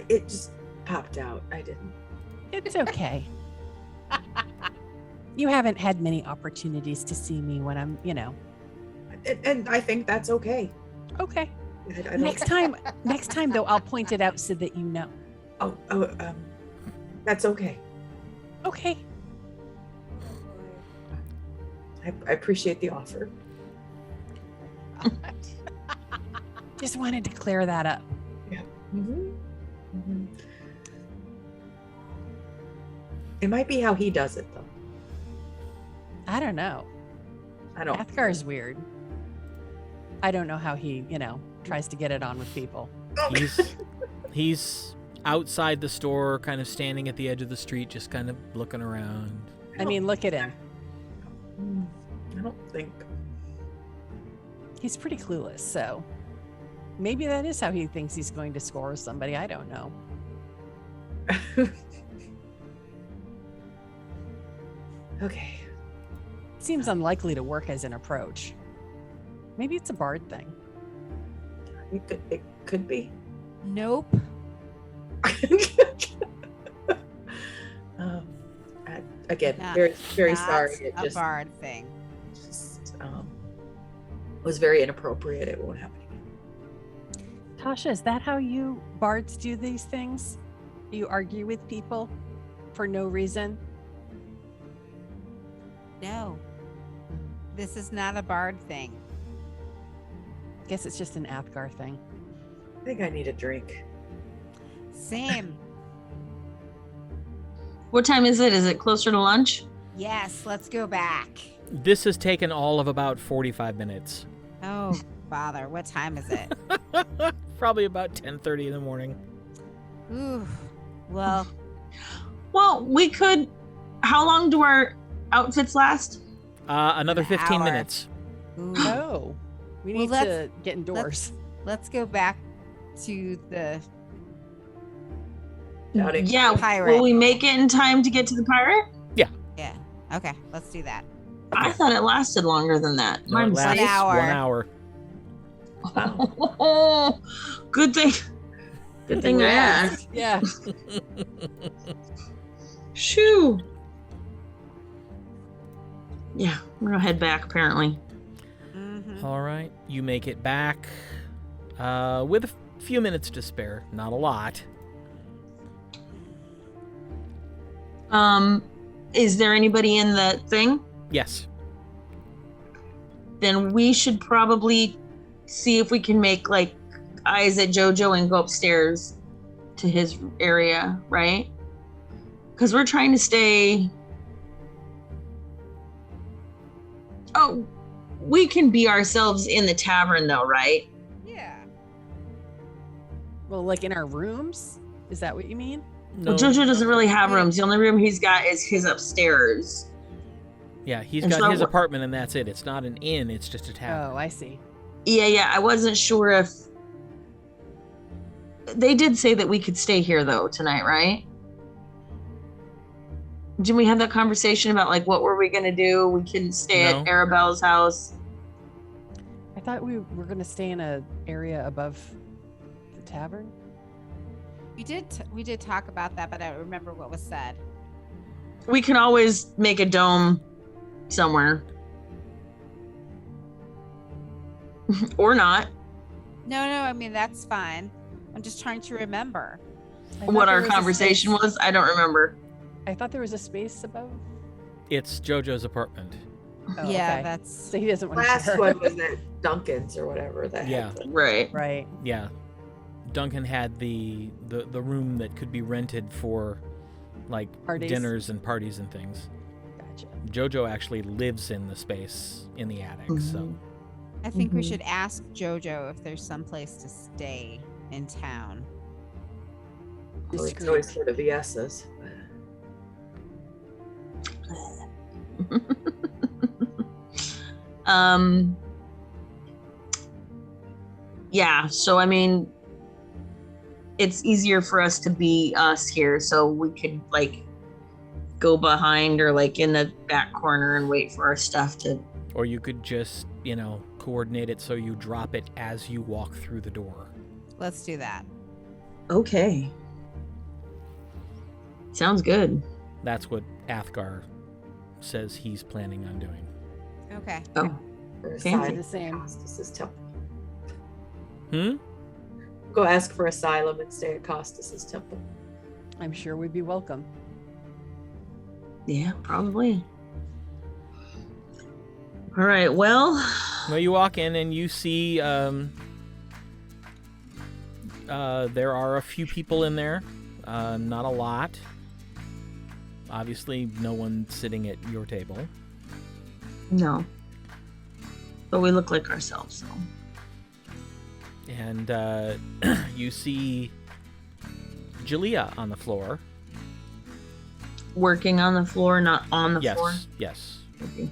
It just popped out. I didn't. It's okay. You haven't had many opportunities to see me when I'm, And I think that's okay. Okay. I don't- Next time though, I'll point it out so that you know. Oh, that's okay. Okay. I appreciate the offer. Just wanted to clear that up. Yeah. Mm-hmm. Mm-hmm. It might be how he does it, though. I don't know. I don't. Athgar's weird. I don't know how he, tries to get it on with people. He's outside the store, kind of standing at the edge of the street, just kind of looking around. I mean, look at him. I don't think. He's pretty clueless, so maybe that is how he thinks he's going to score somebody. I don't know. Okay. Seems unlikely to work as an approach. Maybe it's a bard thing. It could be. Nope. Again, Not- very not sorry. It a just, bard thing. was very inappropriate. It won't happen again. Tasha, is that how you bards do these things? You argue with people for no reason? No. This is not a bard thing. Guess it's just an Athgar thing. I think I need a drink. Same. What time is it? Is it closer to lunch? Yes, let's go back. This has taken all of about 45 minutes. Oh, bother. What time is it? Probably about 10:30 in the morning. Ooh. Well, Well, we could. How long do our outfits last? Another An 15 hour. minutes. ooh. Oh, we Well, need to get indoors. Let's go back to the Doubting. Yeah. pirate. Will we make it in time to get to the pirate? Yeah. Okay, let's do that. I thought it lasted longer than that. No, it My lasts mistake. hour. 1 hour. Oh, good thing. Good thing I asked. Yeah. Shoo. Yeah, we're gonna head back apparently. Mm-hmm. All right. You make it back with a few minutes to spare. Not a lot. Is there anybody in the thing? Yes. Then we should probably see if we can make like eyes at Jojo and go upstairs to his area, right? Because we're trying to stay. Oh, we can be ourselves in the tavern though, right? Yeah. Well, like in our rooms? Is that what you mean? No. Well, Jojo doesn't really have rooms. The only room he's got is his upstairs. Yeah, he's And got so his we're- apartment and that's it. It's not an inn, it's just a tavern. Oh, I see. Yeah. I wasn't sure if they did say that we could stay here though tonight, right? Didn't we have that conversation about like what were we gonna do? We couldn't stay No. at Aribell's house. I thought we were going to stay in an area above the tavern. We did talk about that, but I don't remember what was said. We can always make a dome somewhere. Or not. No, I mean that's fine. I'm just trying to remember. I thought What there our was a conversation space- was, I don't remember. I thought there was a space above. It's Jojo's apartment. Oh, Yeah, okay. that's So he doesn't want to Last share. one was at Duncan's or whatever. That Yeah. had the- Right. Right. Yeah. Duncan had the room that could be rented for like Parties. dinners and parties and things. Gotcha. Jojo actually lives in the space in the attic, so I think we Mhm. should ask Jojo if there's some place to stay in town. Well, it's always sort of Viessa's. Yeah, so I mean it's easier for us to be us here, so we could like go behind or like in the back corner and wait for our stuff to. or you could just, coordinate it so you drop it as you walk through the door. Let's do that. Okay. Sounds good. That's what Athgarr says he's planning on doing. Okay. Oh, For a Fancy. sign The same. Costas's temple. Hmm? Go ask for asylum and stay at Costas's temple. I'm sure we'd be welcome. Yeah, probably. All right, well, you walk in and you see there are a few people in there. Not a lot. Obviously, no one sitting at your table. no. But we look like ourselves, so. And you see Jalea on the floor. Working on the floor, not on the floor? Yes. Okay.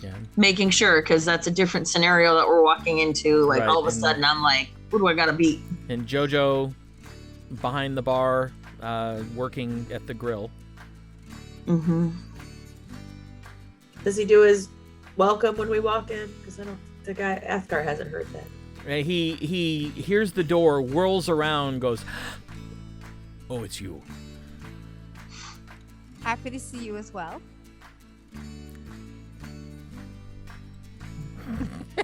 Yeah. Making sure, because that's a different scenario that we're walking into. Like, Right, all of a and- sudden, I'm like, who do I gotta beat? And Jojo behind the bar, working at the grill. Mm-hmm. Does he do his welcome when we walk in? Because I don't. The guy Athgarr hasn't heard that. He hears the door, whirls around, goes, "Oh, it's you." Happy to see you as well.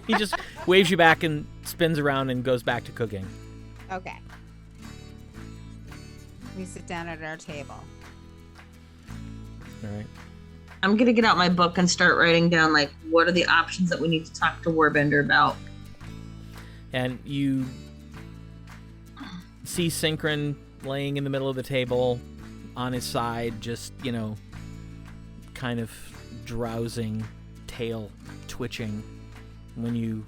He just waves you back and spins around and goes back to cooking. Okay. We sit down at our table. All right. I'm gonna get out my book and start writing down, like, what are the options that we need to talk to Warbender about. And you see Synchron laying in the middle of the table on his side, just, kind of drowsing, tail twitching. When you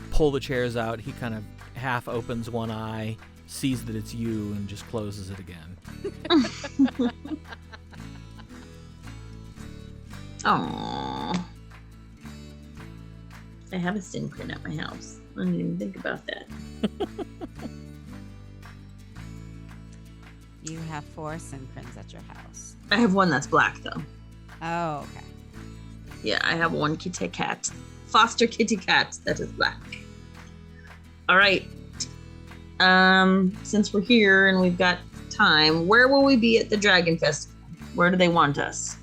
pull the chairs out, he kind of half opens one eye, sees that it's you, and just closes it again. Aww. I have a Synchron at my house. I didn't even think about that. You have 4 Synchrons at your house. I have one that's black, though. Oh, okay. Yeah, I have one kitty cat. Foster kitty cat that is black. All right. Since we're here and we've got time, where will we be at the Dragon Festival? Where do they want us?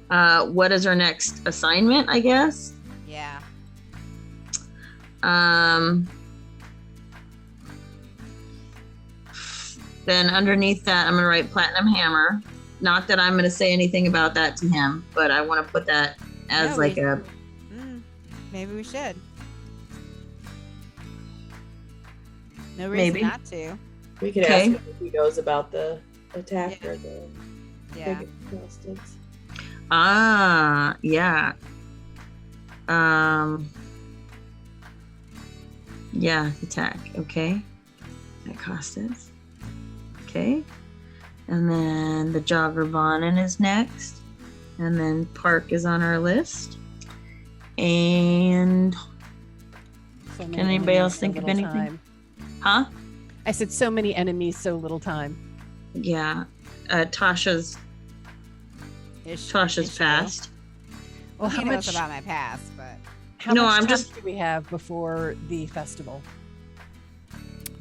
What is our next assignment, I guess? Yeah. Then underneath that, I'm going to write Platinum Hammer. Not that I'm going to say anything about that to him, but I want to put that as Maybe we should. No reason Maybe. not to. We could Okay. ask him if he knows about the attack or the Yeah. big bastards. Yeah. Yeah, attack. Okay. That cost us. Okay. And then the Jogger Bonin is next. And then Park is on our list. And So many Can anybody else enemies, so think of little anything? time. huh? I said so many enemies, so little time. Yeah. Tasha's Issue. past. Well, He how knows much? about my past, but How No, much I'm time just- do we have before the festival?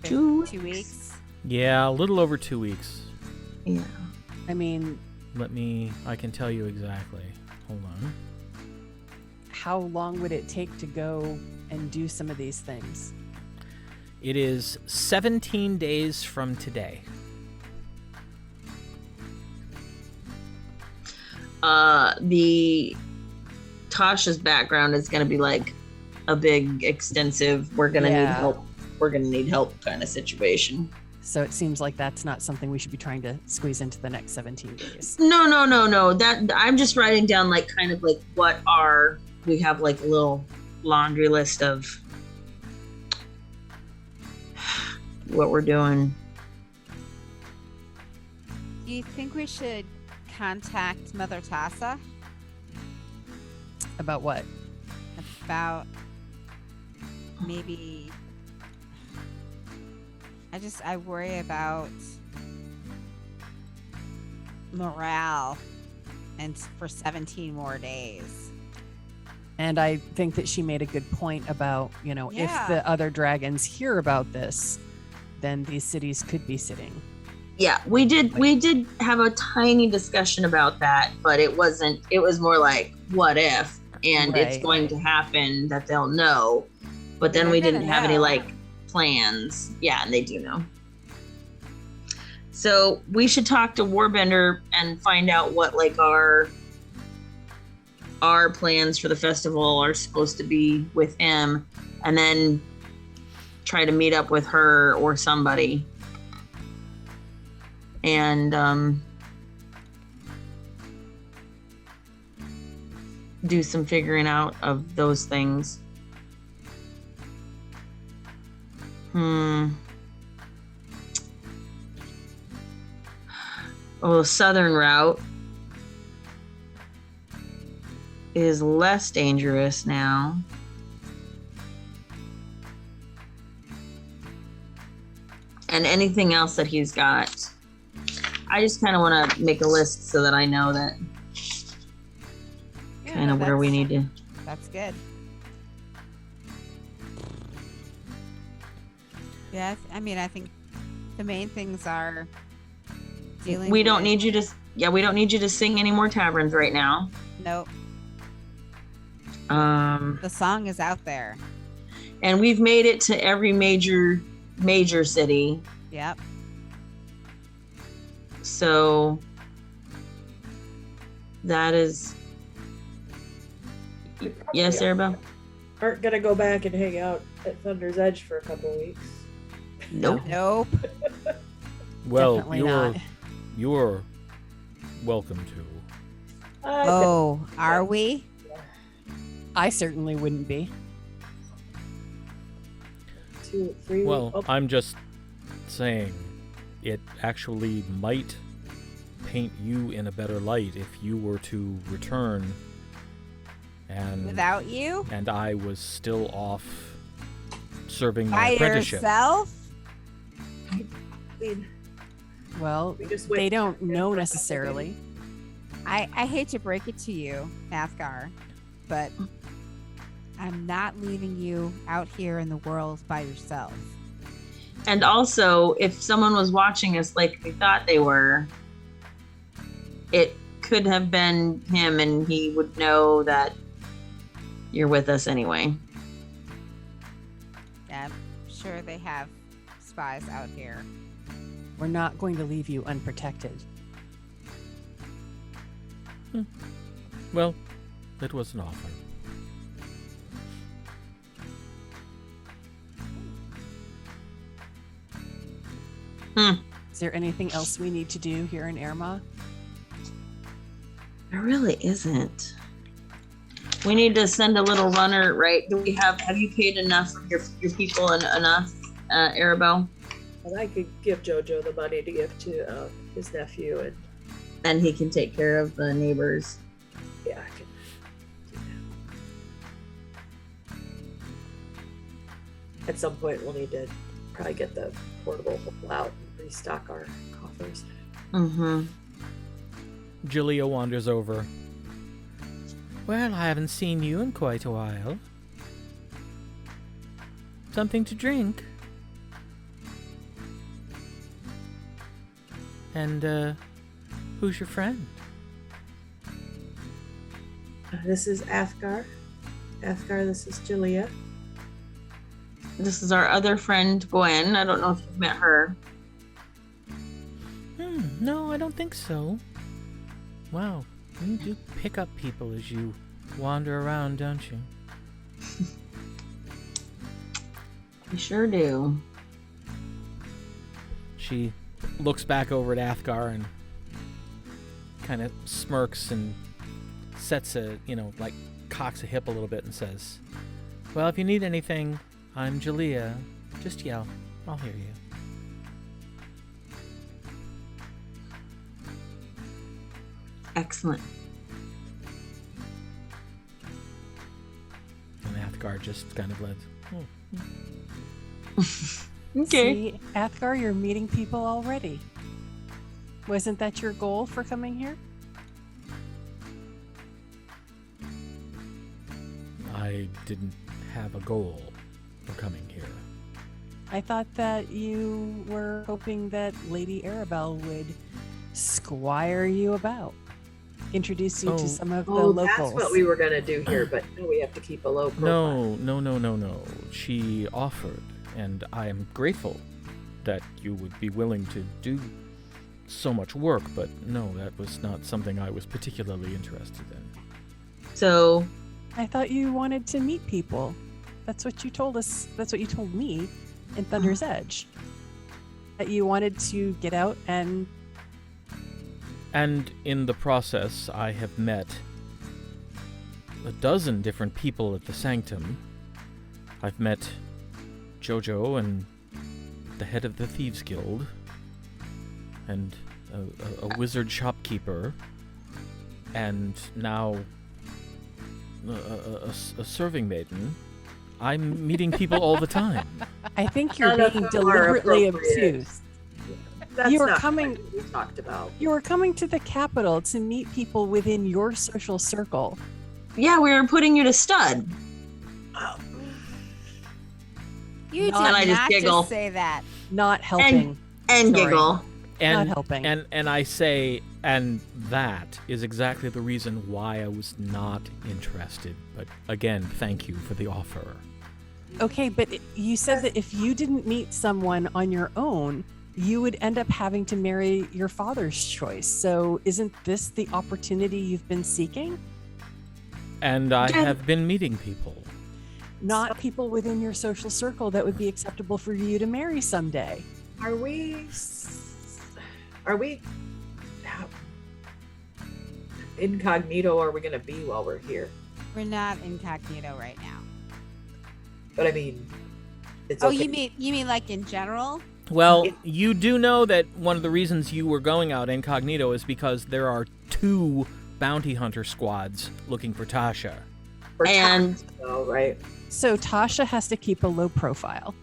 2 2 weeks. Yeah, a little over 2 weeks. Yeah. I mean, I can tell you exactly. Hold on. how long would it take to go and do some of these things? It is 17 days from today. The Tasha's background is going to be like a big, extensive, we're going to need Yeah. help. We're going to need help kind of situation. So it seems like that's not something we should be trying to squeeze into the next 17 days. No. That I'm just writing down like kind of like we have like a little laundry list of what we're doing. Do you think we should contact Mother Tasha About what? about maybe? I worry about morale and for 17 more days. And I think that she made a good point about, Yeah. if the other dragons hear about this, then these cities could be sitting. Yeah, we did have a tiny discussion about that, but it was more like what if, and it's Right. going to happen that they'll know. But then They're we didn't gonna have any know. like plans. Yeah, and they do know. So we should talk to Warbender and find out what like our plans for the festival are supposed to be with him, and then try to meet up with her or somebody. And do some figuring out of those things. Oh, the southern route is less dangerous now. And anything else that he's got. I just kind of want to make a list so that I know that kind of where we need to. That's good. Yeah, I mean, I think the main things are dealing. We don't need you to sing any more taverns right now. Nope. The song is out there. And we've made it to every major city. Yep. So that is. Yes, Aribell? Aren't gonna go back and hang out at Thunder's Edge for a couple weeks. Nope. Nope. Well, Definitely you're welcome to. Oh, are we? I certainly wouldn't be. 2, 3. Well, I'm just saying it actually might paint you in a better light if you were to return and Without you? and I was still off serving my By apprenticeship. yourself? Well, We just wait they don't for know a couple necessarily. I hate to break it to you, Athgarr, but I'm not leaving you out here in the world by yourself. And also, if someone was watching us like we thought they were, it could have been him, and he would know that you're with us anyway. I'm sure they have spies out here. We're not going to leave you unprotected. Well, it was an offer. Is there anything else we need to do here in Aerma? There really isn't. We need to send a little runner, right? Have you paid enough of your people and enough, Aribell? And I could give Jojo the money to give to his nephew, and And he can take care of the neighbors. yeah, I can do that. At some point, we'll need to probably get the portable hole out and restock our coffers. Mm-hmm. Julia wanders over. Well, I haven't seen you in quite a while. Something to drink? And, who's your friend? This is Athgarr. Athgarr, this is Julia. This is our other friend, Gwen. I don't know if you've met her. No, I don't think so. Wow, you do pick up people as you wander around, don't you? We sure do. She looks back over at Athgarr and kind of smirks and sets cocks a hip a little bit and says, well, if you need anything, I'm Julia. Just yell. I'll hear you. Excellent. And Athgarr just kind of lets, Okay. See, Athgarr, you're meeting people already. Wasn't that your goal for coming here? I didn't have a goal for coming here. I thought that you were hoping that Lady Aribell would squire you about, introduce you Oh. to some of the Oh, locals. that's what we were gonna do here, but no, we have to keep a low profile. No. She offered, and I am grateful that you would be willing to do so much work, but no, that was not something I was particularly interested in. So I thought you wanted to meet people. That's what you told us. That's what you told me in Thunder's Edge. That you wanted to get out and... And in the process, I have met a dozen different people at the Sanctum. I've met Jojo and the head of the Thieves Guild, and a wizard shopkeeper, and now a serving maiden. I'm meeting people all the time. I think you're None of being them are deliberately appropriate. obtuse. That's You were not coming- what we talked about. You were coming to the capital to meet people within your social circle. yeah, we were putting you to stud. You did No, and I just not giggle. just say that. Not helping. And Sorry. giggle. Not And helping. and I say, and that is exactly the reason why I was not interested. But again, thank you for the offer. Okay, but you said that if you didn't meet someone on your own, you would end up having to marry your father's choice. So isn't this the opportunity you've been seeking? And I Yeah. have been meeting people. Not people within your social circle that would be acceptable for you to marry someday. Are we how incognito are we going to be while we're here? We're not incognito right now. But I mean, it's Oh, okay. you mean like in general? Well, It- you do know that one of the reasons you were going out incognito is because there are 2 bounty hunter squads looking for Tasha. For And- time, though, right? So Tasha has to keep a low profile.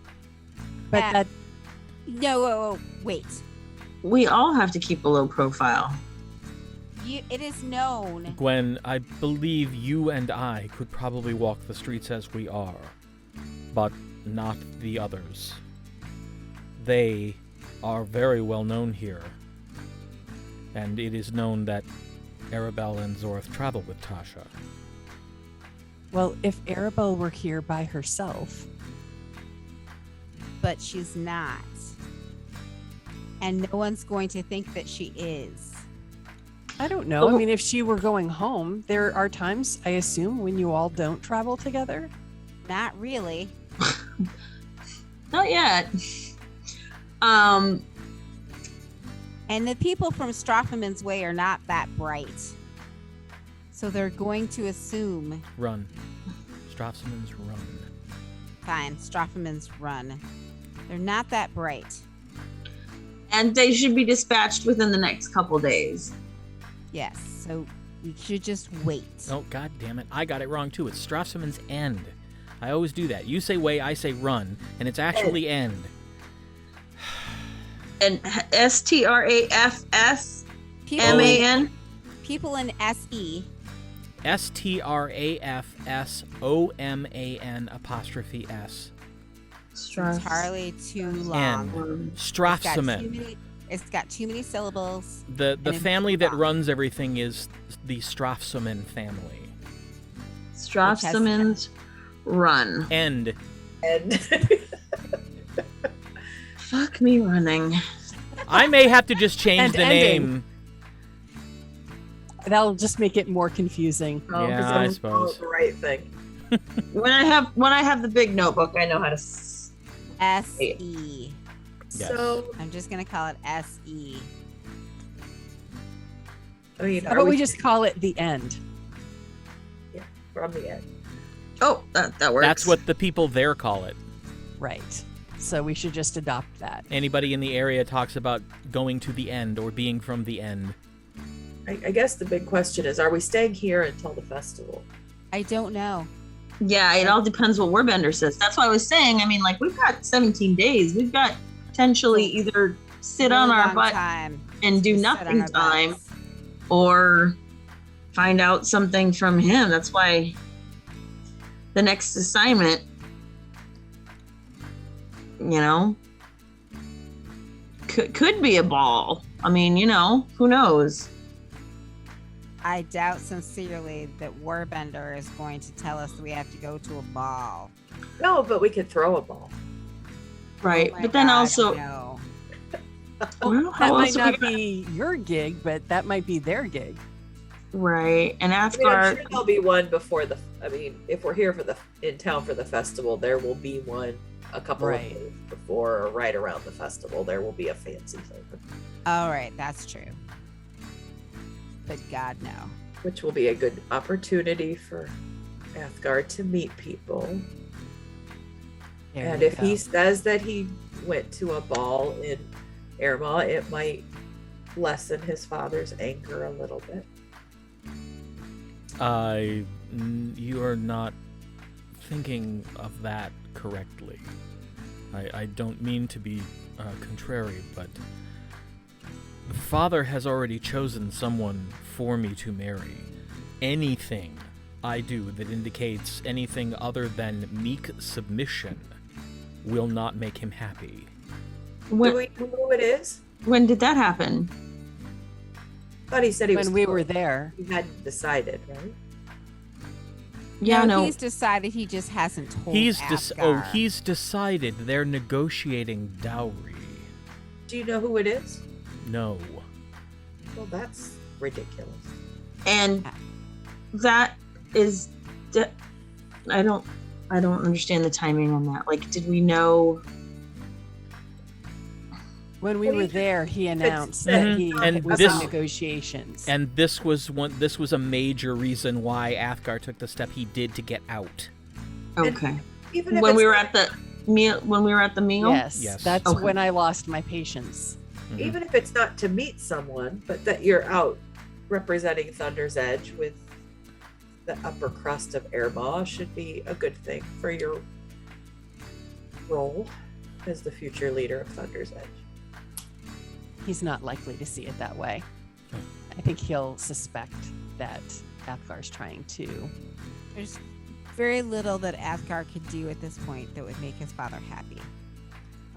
But Yeah. that No, wait. We all have to keep a low profile. It is known. Gwen, I believe you and I could probably walk the streets as we are, but not the others. They are very well known here, and it is known that Aribell and Zorth travel with Tasha. well, if Aribell were here by herself, But she's not. And no one's going to think that she is. I don't know. I Oh. mean, if she were going home, there are times, I assume, when you all don't travel together. Not really. Not yet. And the people from Strafsoman's way are not that bright. So they're going to assume, Run. Strafsoman's run. fine, Strafsoman's run. They're not that bright. And they should be dispatched within the next couple days. Yes, so we should just wait. Oh, god damn it. I got it wrong too. It's Strafsoman's end. I always do that. You say way, I say run, and it's actually end. And STRAFS People, MAN. people in SE, STRAFSOMAN apostrophe S. entirely too long. Strafsoman. It's got too many syllables. The and it's family that wrong. runs everything is the Strafsoman family. Strafsoman's run. End. And Fuck me running. I may have to just change And the ending. name. That'll just make it more confusing. Yeah, 'cause I I'm suppose. following the right thing. When I have the big notebook, I know how to. SE. Yes. So I'm just going to call it SE. I mean, How are about we we just call it the end? from the end? Oh, that works. That's what the people there call it. Right. So we should just adopt that. Anybody in the area talks about going to the end or being from the end. I guess the big question is: are we staying here until the festival? I don't know. Yeah, it all depends what Warbender says. That's why I was saying. I mean, like we've got 17 days. We've got potentially either sit on Really our long butt time and do to sit on nothing our time, butts. or find out something from him. That's why the next assignment, could be a ball. I mean, who knows? I doubt sincerely that Warbender is going to tell us that we have to go to a ball. No, but we could throw a ball. Right. Oh my But then God, also, no. Well, That how might else are not we- be your gig, but that might be their gig. Right. And I mean, I'm Athgarr, sure there'll be one before the. I mean, if we're here in town for the festival, there will be one a couple Right. of days before or right around the festival. There will be a fancy thing, All right, that's true. But God, no. which will be a good opportunity for Athgarr to meet people. There And you if he go. says that he went to a ball in Aerma, it might lessen his father's anger a little bit. You are not thinking of that correctly. I don't mean to be contrary, but Father has already chosen someone for me to marry. Anything I do that indicates anything other than meek submission will not make him happy. Do when, we know who it is? when did that happen? I thought he said he was When we were close. there, He hadn't decided, right? Yeah, no. He's decided, he just hasn't told He's Athgarr. decided they're negotiating dowry. Do you know who it is? No. Well, that's ridiculous. And that is, I don't understand the timing on that. Like, did we know? when we What do were you- there, he announced Mhm. that he And was this- in negotiations. And this was a major reason why Athgarr took the step he did to get out. Okay. Even if When it's we were not- at the meal, yes, Yes. that's Okay. when I lost my patience. Mhm. even if it's not to meet someone, but that you're out representing Thunder's Edge with the upper crust of Aerma should be a good thing for your role as the future leader of Thunder's Edge. He's not likely to see it that way. Hmm. I think he'll suspect that Athgar's trying to. There's very little that Athgarr could do at this point that would make his father happy,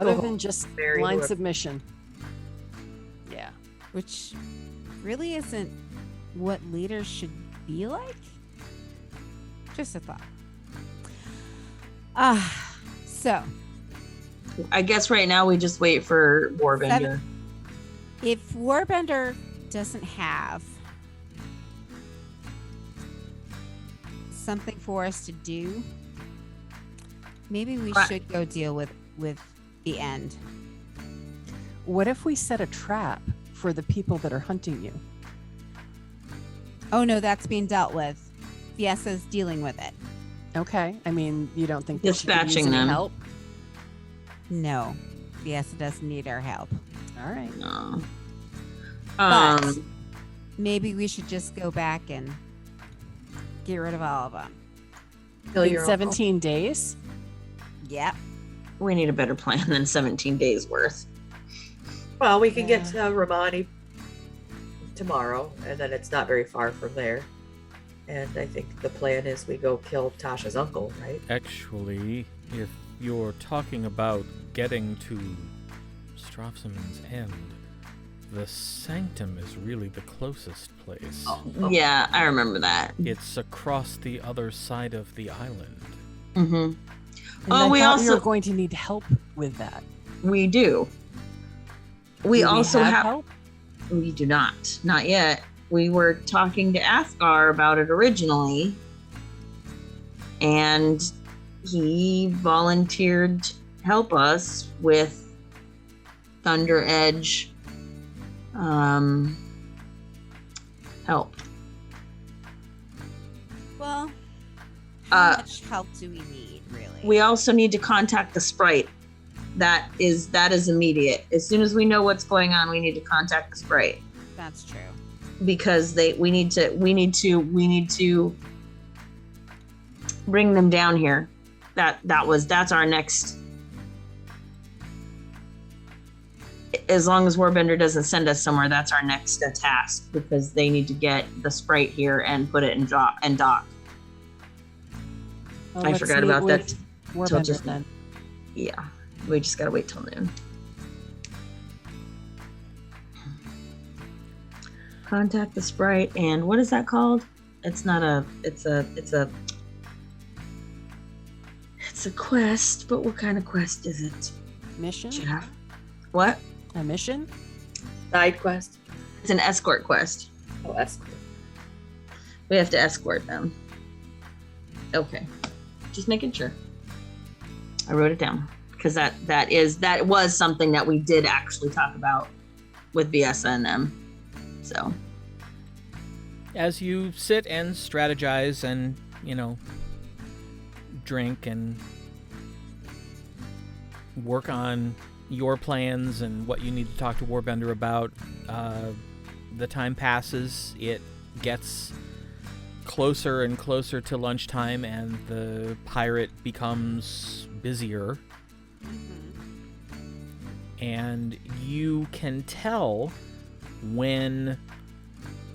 Other Oh, than just very blind good. submission. Yeah. which really isn't what leaders should be like. Just a thought. So I guess right now we just wait for Warbender. if Warbender doesn't have something for us to do, maybe we Right. should go deal with the end. What if we set a trap for the people that are hunting you? Oh no, that's being dealt with. Viessa's dealing with it. Okay. I mean, you don't think that she could use Dispatching any them. help? No, Viessa doesn't need our help. All right. No. But maybe we should just go back and get rid of all of them. Kill In your 17 days? Yep. we need a better plan than 17 days worth. Well, we can get to Romani tomorrow, and then it's not very far from there. And I think the plan is we go kill Tasha's uncle, right? Actually, if you're talking about getting to Strafsoman's end, the Sanctum is really the closest place. Oh. Yeah, I remember that. It's across the other side of the island. Mm-hmm. And Oh, I we thought we also- were going to need help with that. We do. We Do also have. help. We do not yet. We were talking to Athgarr about it originally, and he volunteered to help us with Thunder Edge help. Well, how Uh, much help do we need, really? We also need to contact the sprite. That is immediate. As soon as we know what's going on, we need to contact the sprite That's true. because we need to bring them down here. That's our next. As long as Warbender doesn't send us somewhere, that's our next task because they need to get the sprite here and put it in dock. Well, I let's forgot meet about with that Warbender till just- then. Yeah, we just gotta wait till noon. Contact the sprite and what is that called? It's not a. It's a quest, but what kind of quest is it? Mission? Jeff? What? A mission? Side quest. It's an escort quest. Oh, escort. We have to escort them. Okay. Just making sure. I wrote it down because that was something that we did actually talk about with Viessa and them. So As you sit and strategize and, drink and work on your plans and what you need to talk to Warbender about, the time passes. It gets closer and closer to lunchtime, and the pirate becomes busier. And you can tell when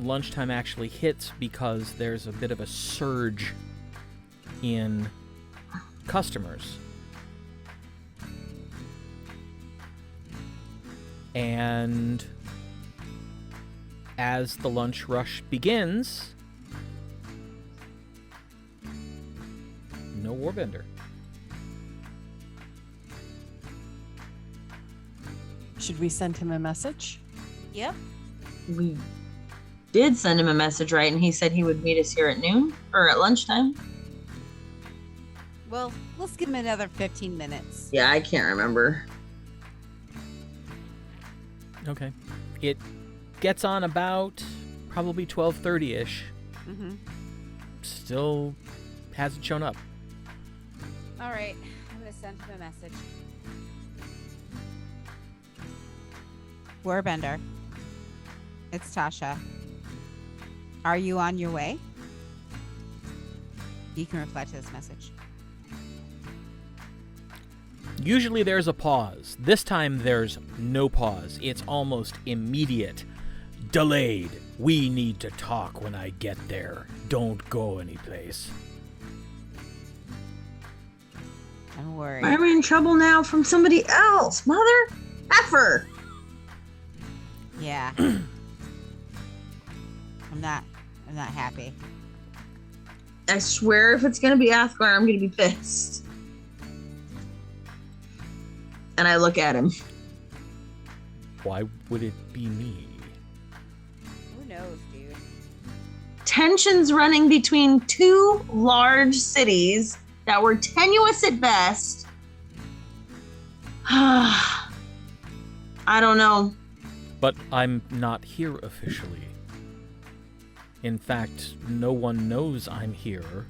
lunchtime actually hits because there's a bit of a surge in customers. And as the lunch rush begins, no Warbender. Should we send him a message? Yep. we did send him a message, right? And he said he would meet us here at noon or at lunchtime. Well, let's give him another 15 minutes. Yeah, I can't remember. Okay. It gets on about probably 12:30-ish. Mm-hmm. Still hasn't shown up. All right. I'm going to send him a message. Warbender. It's Tasha. Are you on your way? You can reply to this message. Usually there's a pause. This time there's no pause. It's almost immediate. Delayed. We need to talk when I get there. Don't go anyplace. Don't worry. I'm in trouble now from somebody else. Mother effer. Yeah. I'm not happy. I swear if it's gonna be Athgarr, I'm gonna be pissed. And I look at him. Why would it be me? Who knows, dude? Tensions running between two large cities that were tenuous at best. I don't know. But I'm not here officially. In fact, no one knows I'm here.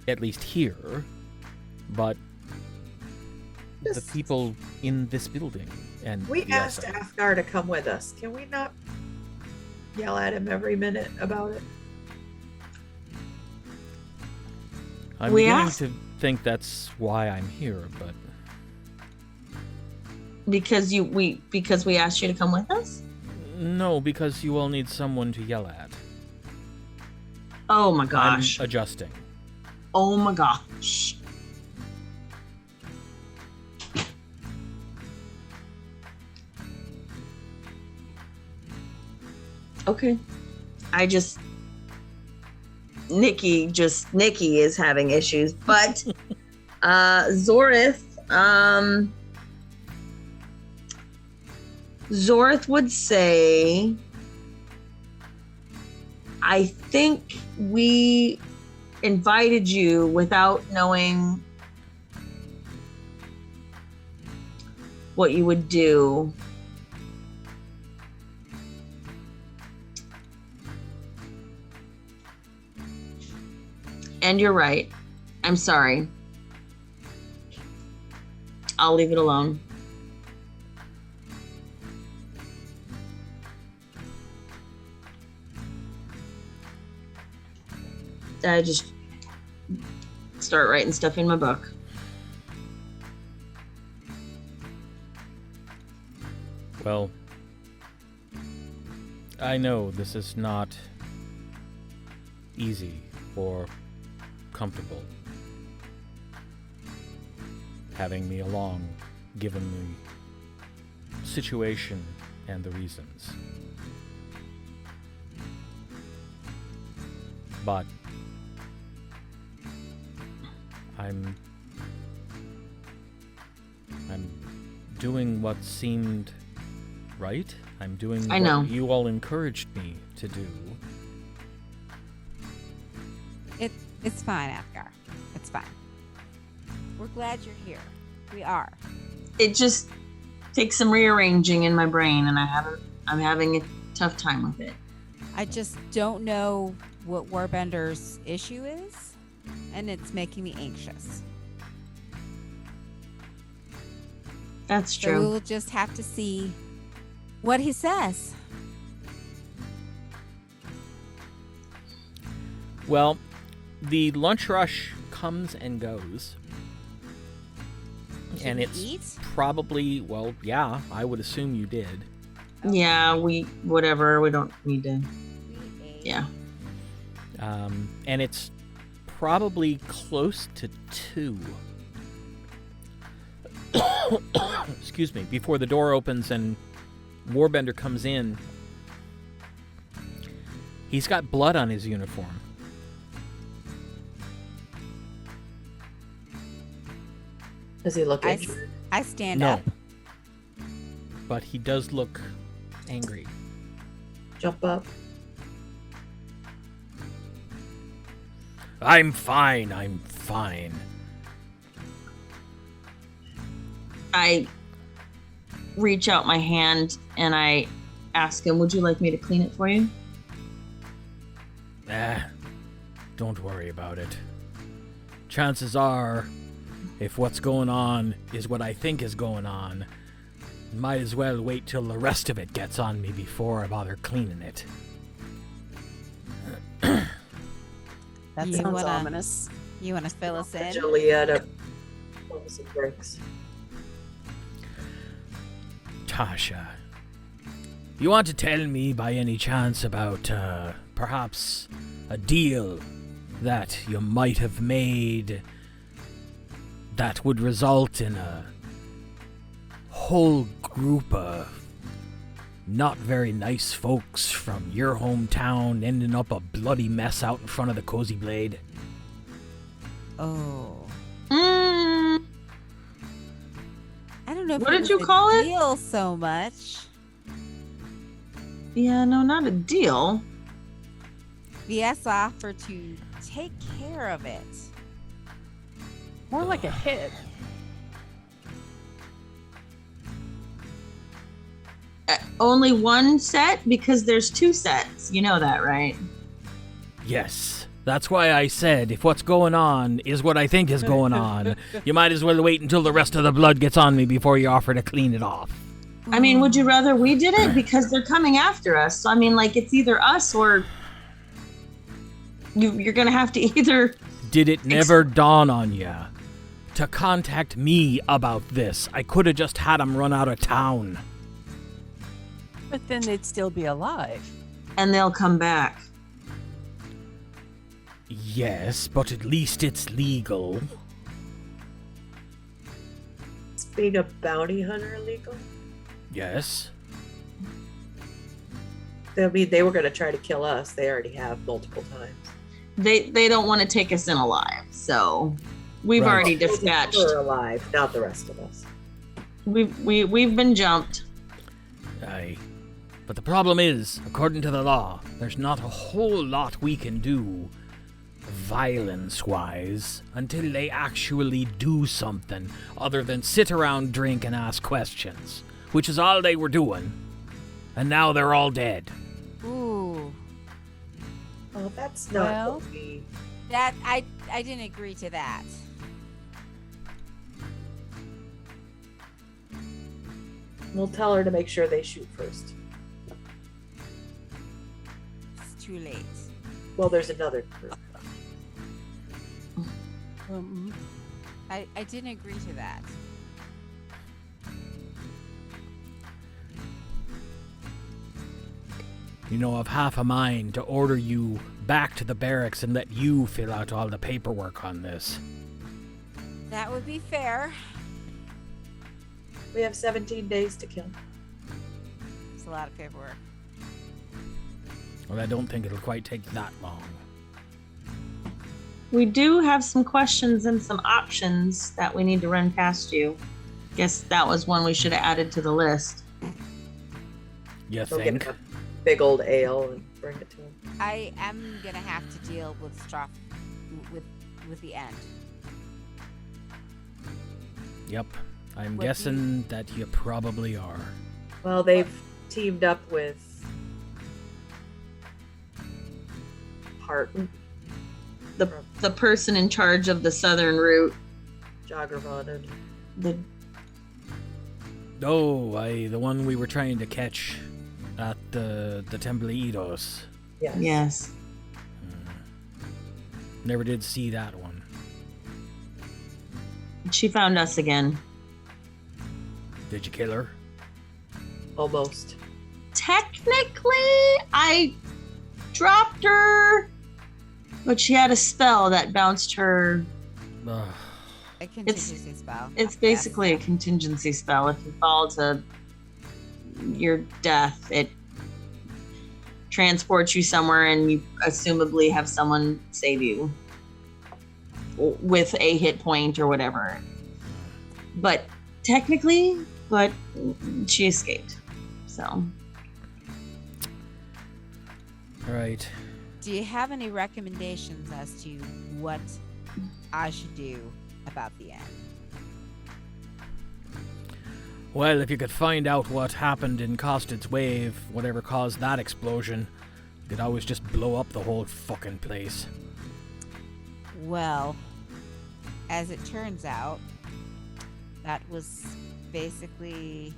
At least here. But the people in this building and We asked Viessa. Athgarr to come with us. Can we not yell at him every minute about it? I'm We beginning asked- to think that's why I'm here, but Because we asked you to come with us? no, because you all need someone to yell at. Oh my gosh. I'm adjusting. Oh my gosh. Okay. Nikki is having issues, but Zorith would say, I think we invited you without knowing what you would do. And you're right. I'm sorry. I'll leave it alone. I just start writing stuff in my book. Well, I know this is not easy or comfortable having me along, given the situation and the reasons. But I'm doing what seemed right. I'm doing I what know. you all encouraged me to do. It's fine, Athgarr. It's fine. We're glad you're here. We are. It just takes some rearranging in my brain, and I'm having a tough time with it. I just don't know what Warbender's issue is, and it's making me anxious. That's So true. we'll just have to see what he says. Well, the lunch rush comes and goes. Should And we it's eat? probably, well, yeah, I would assume you did. Yeah, whatever. We don't need to. We ate. Yeah. And it's probably close to 2. Excuse me, before the door opens and Warbender comes in. He's got blood on his uniform. Does he look I, injured? I stand No. up. But he does look angry. Jump up. I'm fine. I reach out my hand and I ask him, "Would you like me to clean it for you?" Don't worry about it. Chances are, if what's going on is what I think is going on, might as well wait till the rest of it gets on me before I bother cleaning it. That You sounds wanna- ominous. You want to fill us in? Juliet pump some brakes. Tasha, you want to tell me by any chance about, perhaps a deal that you might have made that would result in a whole group of not very nice folks from your hometown ending up a bloody mess out in front of the Cozy Blade? Oh. Mm, I don't know if What it did was you a call it? deal so much. yeah, no, not a deal. VS offered to take care of it. More like a hit. Only one set because there's 2 sets. You know that, right? Yes. That's why I said, if what's going on is what I think is going on, you might as well wait until the rest of the blood gets on me before you offer to clean it off. I mean, would you rather we did it? Because they're coming after us. So, I mean, like, it's either us or you're going to have to either... Did it never dawn on you to contact me about this? I could have just had him run out of town. But then they'd still be alive. And they'll come back. Yes, but at least it's legal. Is being a bounty hunter illegal? Yes. I mean, they were going to try to kill us. They already have multiple times. They don't want to take us in alive. So, we've Right. already dispatched. We're alive, not the rest of us. We've been jumped. Aye. But the problem is, according to the law, there's not a whole lot we can do violence-wise until they actually do something other than sit around, drink, and ask questions, which is all they were doing. And now they're all dead. Ooh. Oh, that's not Well- what we... That I didn't agree to that. We'll tell her to make sure they shoot first. It's too late. Well, there's another group. I didn't agree to that. You know, I've half a mind to order you back to the barracks and let you fill out all the paperwork on this. That would be fair. We have 17 days to kill. It's a lot of paperwork. Well, I don't think it'll quite take that long. We do have some questions and some options that we need to run past you. Guess that was one we should have added to the list. You Go think? get a big old ale and bring it to him. I am gonna have to deal with with the end. Yep. I'm What do guessing that you probably are. Well, they've teamed up with Hart, The person in charge of the southern route. Jaggervon, and The Oh, the one we were trying to catch at the Templitos. yes. yes. Never did see that one. She found us again. Did you kill her? Almost. Technically, I dropped her, but she had a spell that bounced her. Ugh. A contingency spell. It's Yes. basically a contingency spell. If you fall to your death, it transports you somewhere and you assumably have someone save you with a hit point or whatever. But technically, she escaped. So, All right. Do you have any recommendations as to what I should do about the end? Well, if you could find out what happened in Costed's wave, whatever caused that explosion, you could always just blow up the whole fucking place. Well, as it turns out, that was basically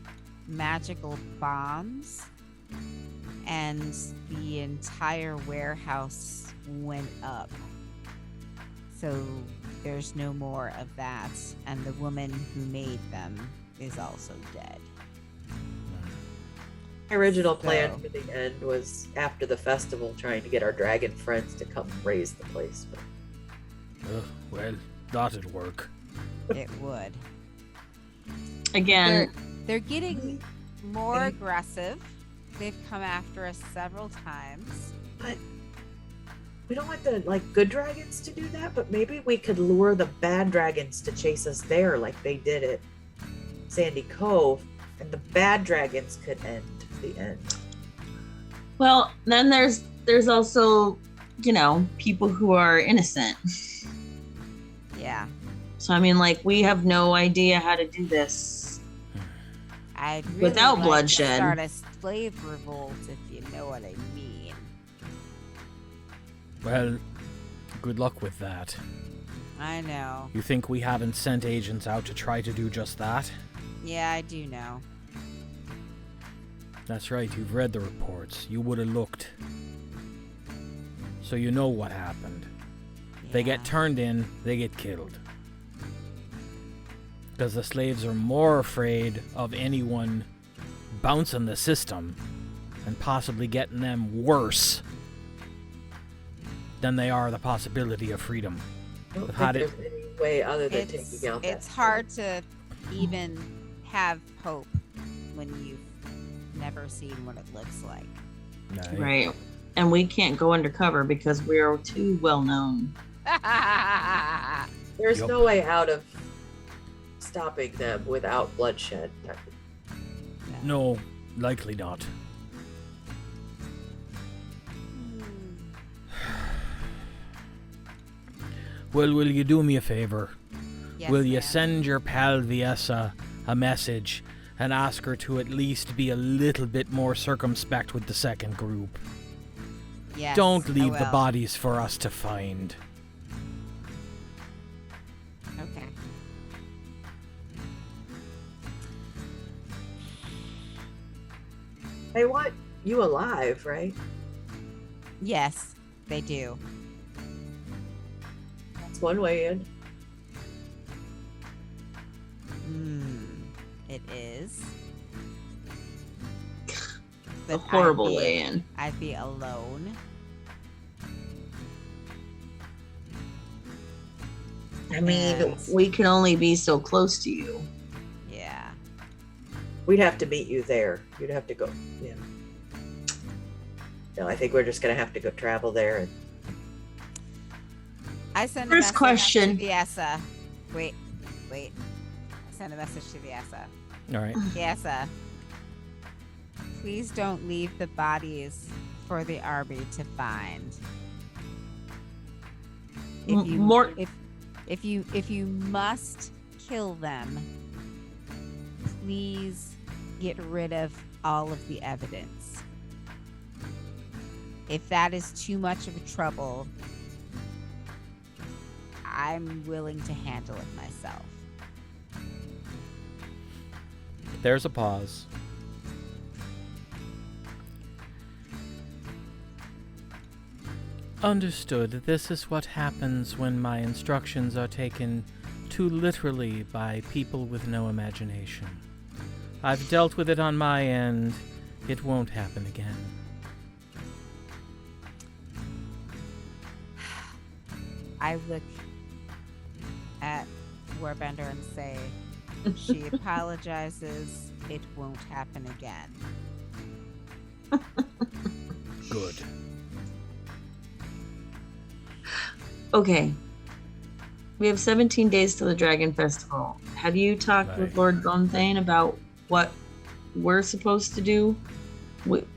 magical bombs, and the entire warehouse went up. So there's no more of that, and the woman who made them is also dead. My original plan So- for the end was after the festival, trying to get our dragon friends to come raise the place. But Well, that'd work. It would. again, They're getting more aggressive. They've come after us several times. we don't want the good dragons to do that. But maybe we could lure the bad dragons to chase us there, like they did at Sandy Cove, and the bad dragons could end the end. well, then there's also, people who are innocent. Yeah. So I mean, we have no idea how to do this. I'd really Without like bloodshed. to start a slave revolt, if you know what I mean. Well, good luck with that. I know. You think we haven't sent agents out to try to do just that? Yeah, I do know. That's right, you've read the reports. You would have looked. So you know what happened. They get Yeah. turned in, they get killed. Because the slaves are more afraid of anyone bouncing the system and possibly getting them worse than they are the possibility of freedom. I don't How think did- there's any way other than It's taking out that. it's hard to even have hope when you've never seen what it looks like. No. Right. And we can't go undercover because we are too well known. There's Yup. no way out of stopping them without bloodshed. No, likely not. Well, will you do me a favor? Yes, Will you ma'am. send your pal Viessa a message and ask her to at least be a little bit more circumspect with the second group? Yes, Don't I leave the will. bodies for us to find. Okay. They want you alive, right? Yes, they do. That's one way in. It is. A But horrible way in. I'd be alone. I mean, And- we can only be so close to you. Yeah. We'd have to meet you there. You'd have to go. Yeah. No, I think we're just gonna have to go travel there. And I send First a message question. to Viessa. Wait. send a message to Viessa. All right. Viessa, please don't leave the bodies for the army to find. If you More- if you must kill them, please get rid of all of the evidence. If that is too much of a trouble, I'm willing to handle it myself. There's a pause. Understood. This is what happens when my instructions are taken too literally by people with no imagination. I've dealt with it on my end. It won't happen again. I look at Warbender and say, she apologizes. It won't happen again. Good. Okay. We have 17 days to the Dragon Festival. Have you talked with Lord Gonthane about what we're supposed to do?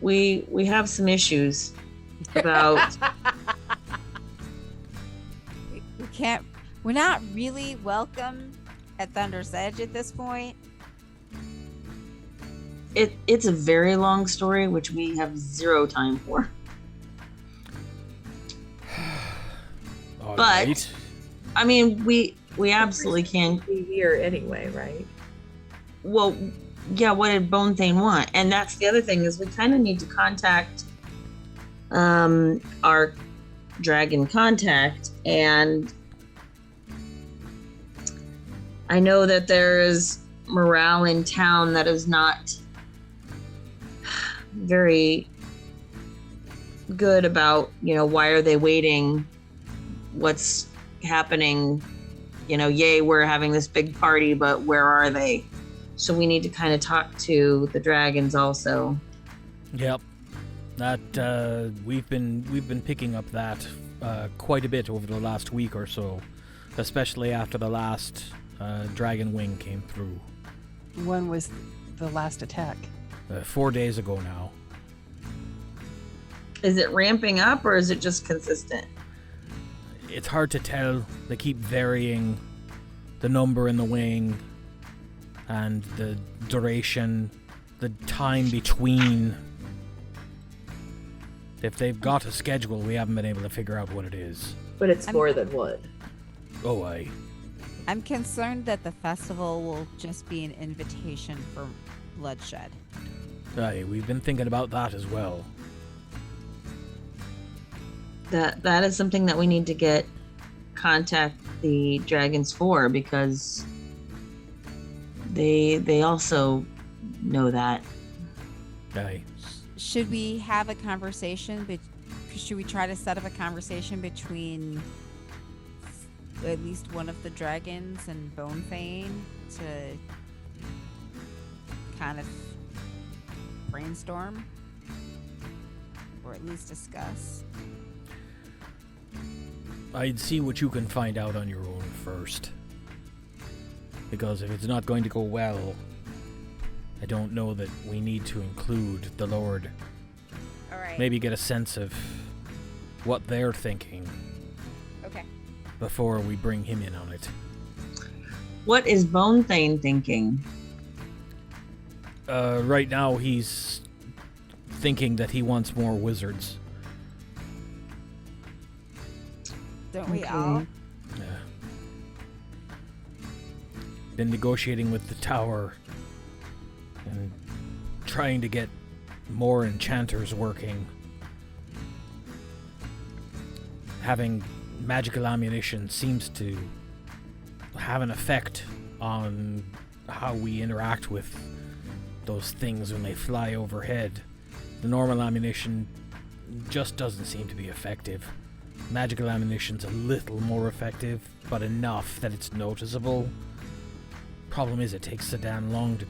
We have some issues about We can't. We're not really welcome at Thunder's Edge at this point. it's a very long story which we have zero time for. All But- right. I mean, we absolutely can. Be here anyway, right? Well, yeah, what did Bonethane want? And that's the other thing is we kind of need to contact our dragon contact, and I know that there is morale in town that is not very good about, why are they waiting? What's happening? Yay, we're having this big party, but where are they? So we need to kind of talk to the dragons also. Yep. That we've been picking up that quite a bit over the last week or so, especially after the last dragon wing came through. When was the last attack? 4 days ago now. Is it ramping up or is it just consistent? It's hard to tell. They keep varying the number in the wing and the duration, the time between. If they've got a schedule, we haven't been able to figure out what it is. But it's more than one. Oh, aye. I'm concerned that the festival will just be an invitation for bloodshed. Aye, we've been thinking about that as well. That is something that we need to contact the dragons for, because they also know that. Aye. Should we have a conversation? Should we try to set up a conversation between at least one of the dragons and Bonethane to kind of brainstorm or at least discuss? I'd see what you can find out on your own first. Because if it's not going to go well, I don't know that we need to include the Lord. All right. Maybe get a sense of what they're thinking Okay. before we bring him in on it. What is Bonethane thinking? Right now he's thinking that he wants more wizards. Don't we Okay. all? Been negotiating with the tower and trying to get more enchanters working. Having magical ammunition seems to have an effect on how we interact with those things when they fly overhead. The normal ammunition just doesn't seem to be effective. Magical ammunition's a little more effective, but enough that it's noticeable. Problem is, it takes so damn long to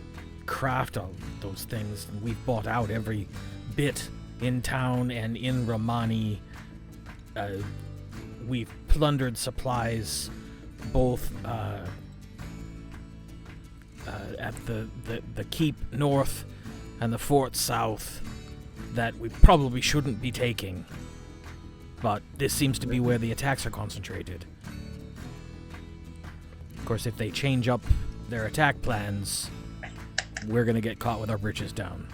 craft all those things, and we've bought out every bit in town and in Romani. We've plundered supplies both at the keep north and the fort south that we probably shouldn't be taking. But this seems to be where the attacks are concentrated. Of course, if they change up their attack plans, we're going to get caught with our britches down.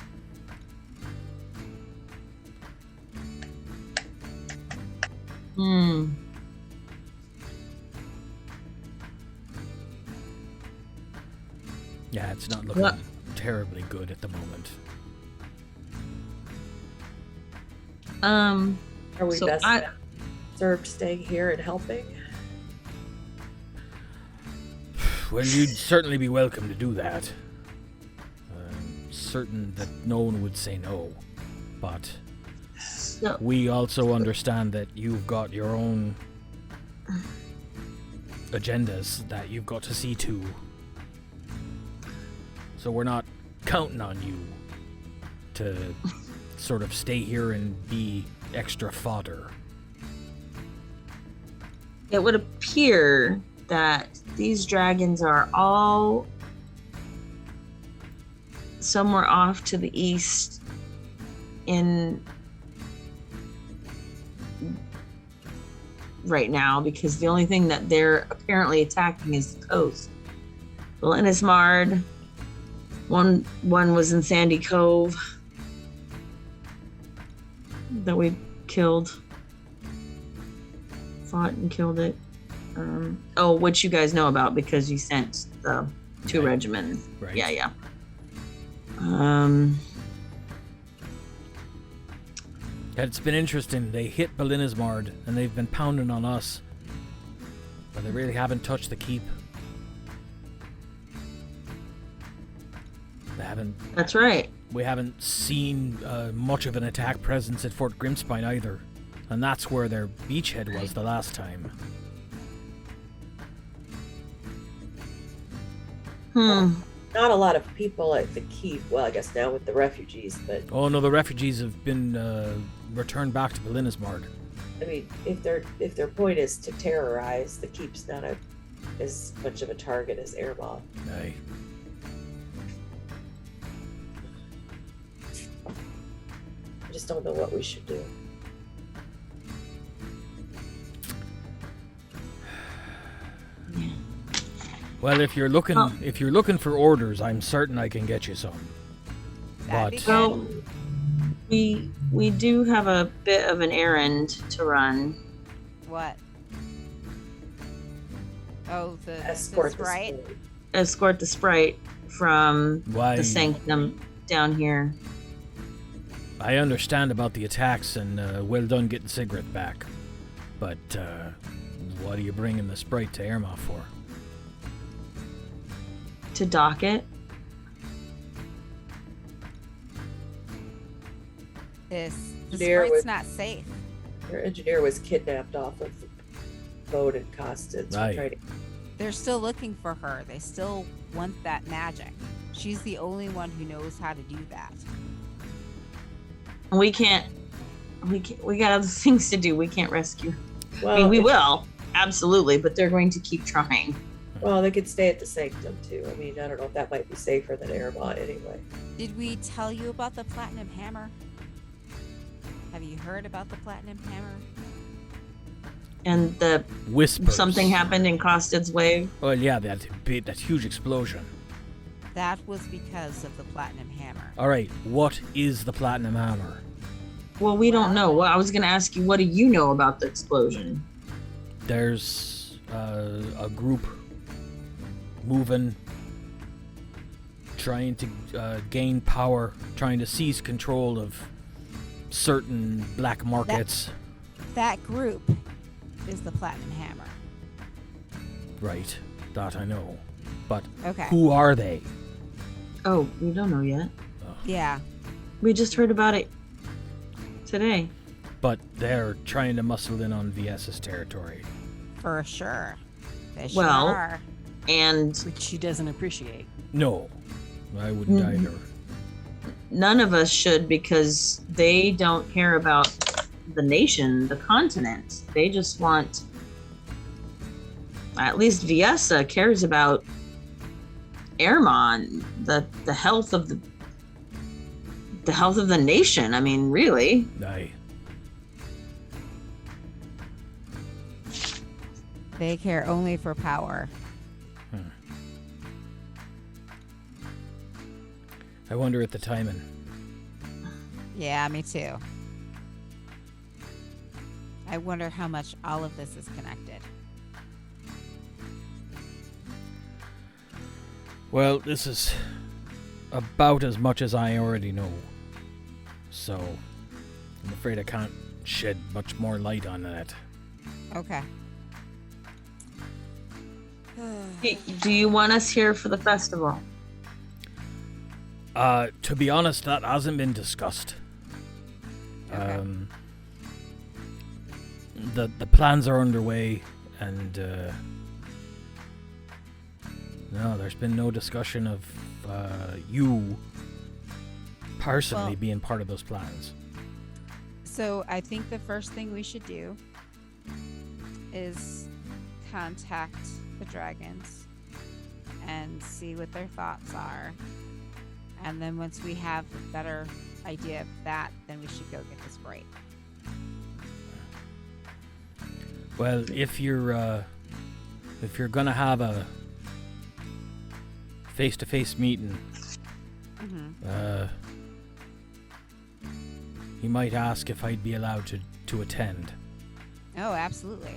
Yeah, it's not looking terribly good at the moment. Are we So best served staying here and helping? Well, you'd certainly be welcome to do that. I'm certain that no one would say no. But we also understand that you've got your own agendas that you've got to see to. So we're not counting on you to sort of stay here and be extra fodder. It would appear that these dragons are all somewhere off to the east in right now, because the only thing that they're apparently attacking is the coast. Lennismard, one was in Sandy Cove that we killed, fought and killed it. Which you guys know about because you sent the two regiments. Right. Yeah. It's been interesting. They hit Lennismard and they've been pounding on us, but they really haven't touched the keep. They haven't. That's right. We haven't seen much of an attack presence at Fort Grimspine either, and that's where their beachhead was the last time. Not a lot of people at the keep. Well, I guess now with the refugees, but Oh no, the refugees have been returned back to Lennismard. I mean, if their point is to terrorize, the keep's not as much of a target as Aermaghian. Aye. I just don't know what we should do. Well, if you're looking for orders, I'm certain I can get you some. That'd be But good. So we do have a bit of an errand to run. What? Oh, the Escort the right? story. Escort the sprite from why? the sanctum down here. I understand about the attacks and well done getting Sigrid back, but what are you bringing the sprite to Aermaghian for? To dock it. The There sprite's was- not safe. Their engineer was kidnapped off of the boat in Constance. We're Right. trying to- They're still looking for her. They still want that magic. She's the only one who knows how to do that. We can't. We got other things to do. We can't rescue. Well, I mean, we if- will absolutely, but they're going to keep trying. Well, they could stay at the sanctum too. I mean, I don't know if that might be safer than Aermaghian anyway. Did we tell you about the platinum hammer? Have you heard about the platinum hammer? And the Whispers. something happened in Costed's wave. Well, yeah, that huge explosion. That was because of the platinum hammer. All right, what is the platinum hammer? Well, we don't know. Well, I was going to ask you, what do you know about the explosion? There's a group moving, trying to gain power, trying to seize control of certain black markets. That group is the platinum hammer. Right, that I know. But Okay. who are they? Oh, we don't know yet. Yeah. We just heard about it today. But they're trying to muscle in on Viessa's territory. For sure. They Well- sure are. And Which she doesn't appreciate. No, I wouldn't either. none of us should, because they don't care about the nation, the continent. They just want, at least Viessa cares about Aermon, the health of the health of the nation. I mean, really. Aye. They care only for power. I wonder at the timing. Yeah, me too. I wonder how much all of this is connected. Well, this is about as much as I already know. So, I'm afraid I can't shed much more light on that. Okay. Do you want us here for the festival? To be honest, that hasn't been discussed. Okay. The plans are underway, and no, there's been no discussion of you personally being part of those plans. So I think the first thing we should do is contact the dragons and see what their thoughts are. And then once we have a better idea of that, then we should go get the sprite. Well, if you're gonna have a face-to-face meeting, you might ask if I'd be allowed to attend. Oh, absolutely.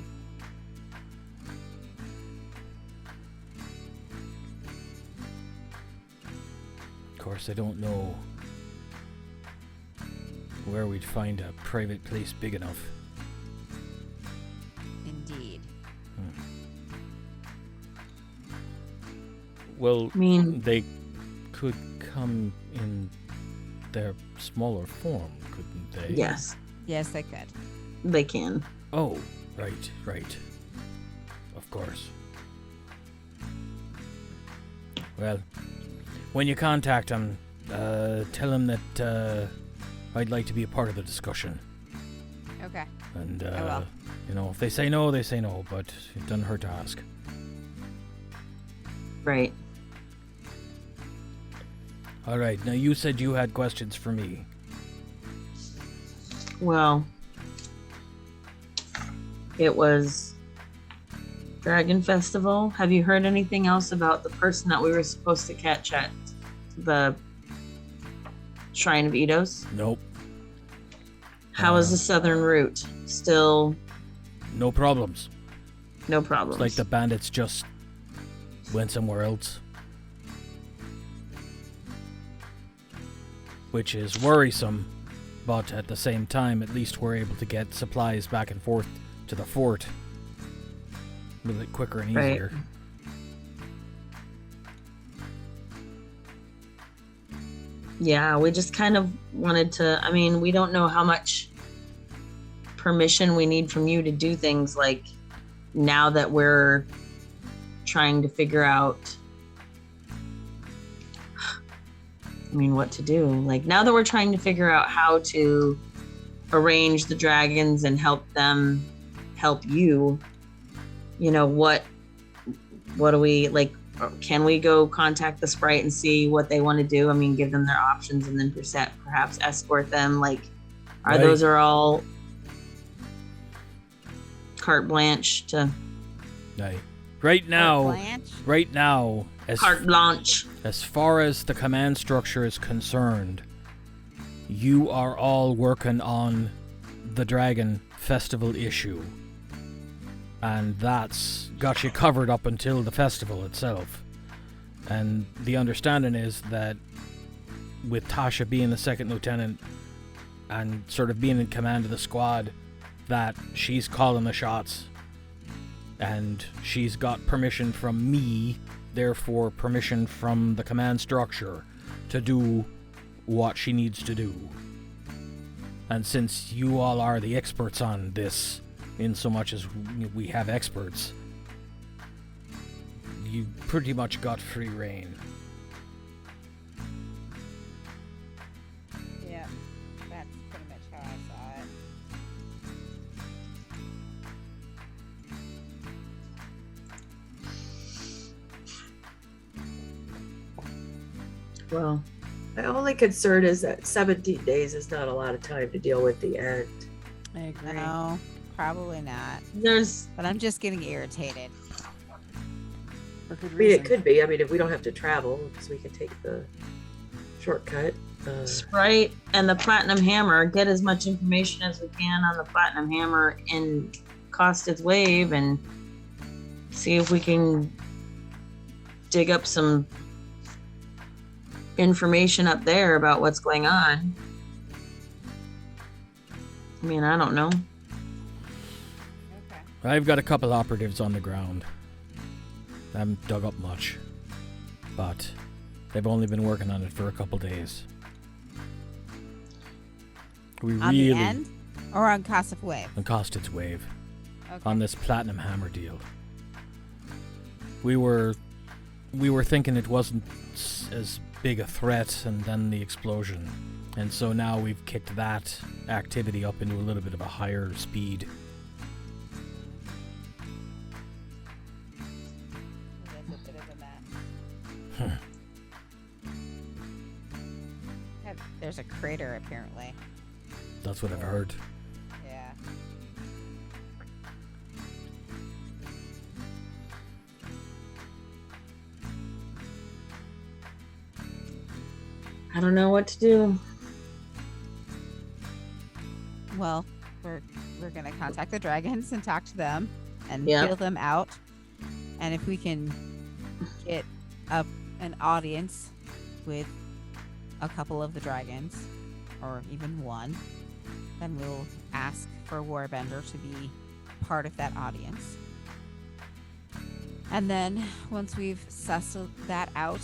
Of course, I don't know where we'd find a private place big enough. Indeed. Well, I mean, they could come in their smaller form, couldn't they? yes, Yes, they could. they can. Oh, right. Of course. Well, when you contact them, tell them that I'd like to be a part of the discussion. Okay. And, I will. you know, if they say no, they say no, but it doesn't hurt to ask. Right. All right, now you said you had questions for me. Well, it was Dragon Festival. Have you heard anything else about the person that we were supposed to catch at the Shrine of Eidos? Nope. How is the southern route? Still No problems. no problems. It's like the bandits just went somewhere else. Which is worrisome, but at the same time, at least we're able to get supplies back and forth to the fort a little bit quicker and Right. easier. Yeah, we just kind of wanted to. I mean, we don't know how much permission we need from you to do things like now that we're trying to figure out, I mean, what to do. Like, now that we're trying to figure out how to arrange the dragons and help them help you, you know, what do we, like, can we go contact the sprite and see what they want to do? I mean, give them their options and then perhaps escort them. Like, Right. those are all carte blanche to Aye. Right now, Blanche? carte blanche. as far as the command structure is concerned, you are all working on the Dragon Festival issue. And that's got you covered up until the festival itself. And the understanding is that with Tasha being the second lieutenant and sort of being in command of the squad, that she's calling the shots. And she's got permission from me, therefore permission from the command structure to do what she needs to do. And since you all are the experts on this, in so much as we have experts, you pretty much got free reign. Yeah, that's pretty much how I saw it. Well, My only concern is that 17 days is not a lot of time to deal with the end. I agree. No, probably not. there's But I'm just getting irritated. For good I mean, reason. it could be. I mean, if we don't have to travel, because we can take the shortcut. Sprite and the Platinum Hammer. Get as much information as we can on the Platinum Hammer in Costed's Wave and see if we can dig up some information up there about what's going on. I mean, I don't know. Okay. I've got a couple operatives on the ground. I haven't dug up much, but they've only been working on it for a couple days. We On really the end? Or on Cossack Wave? on Costed's Wave Okay. on this Platinum Hammer deal. We were thinking it wasn't as big a threat, and then the explosion, and so now we've kicked that activity up into a little bit of a higher speed. That's a bit of a mess. There's a crater, apparently. That's what I've heard. Yeah. I don't know what to do. Well, we're gonna contact the dragons and talk to them and Yeah. feel them out. And if we can get an audience with a couple of the dragons, or even one, then we'll ask for Warbender to be part of that audience. And then once we've sussed that out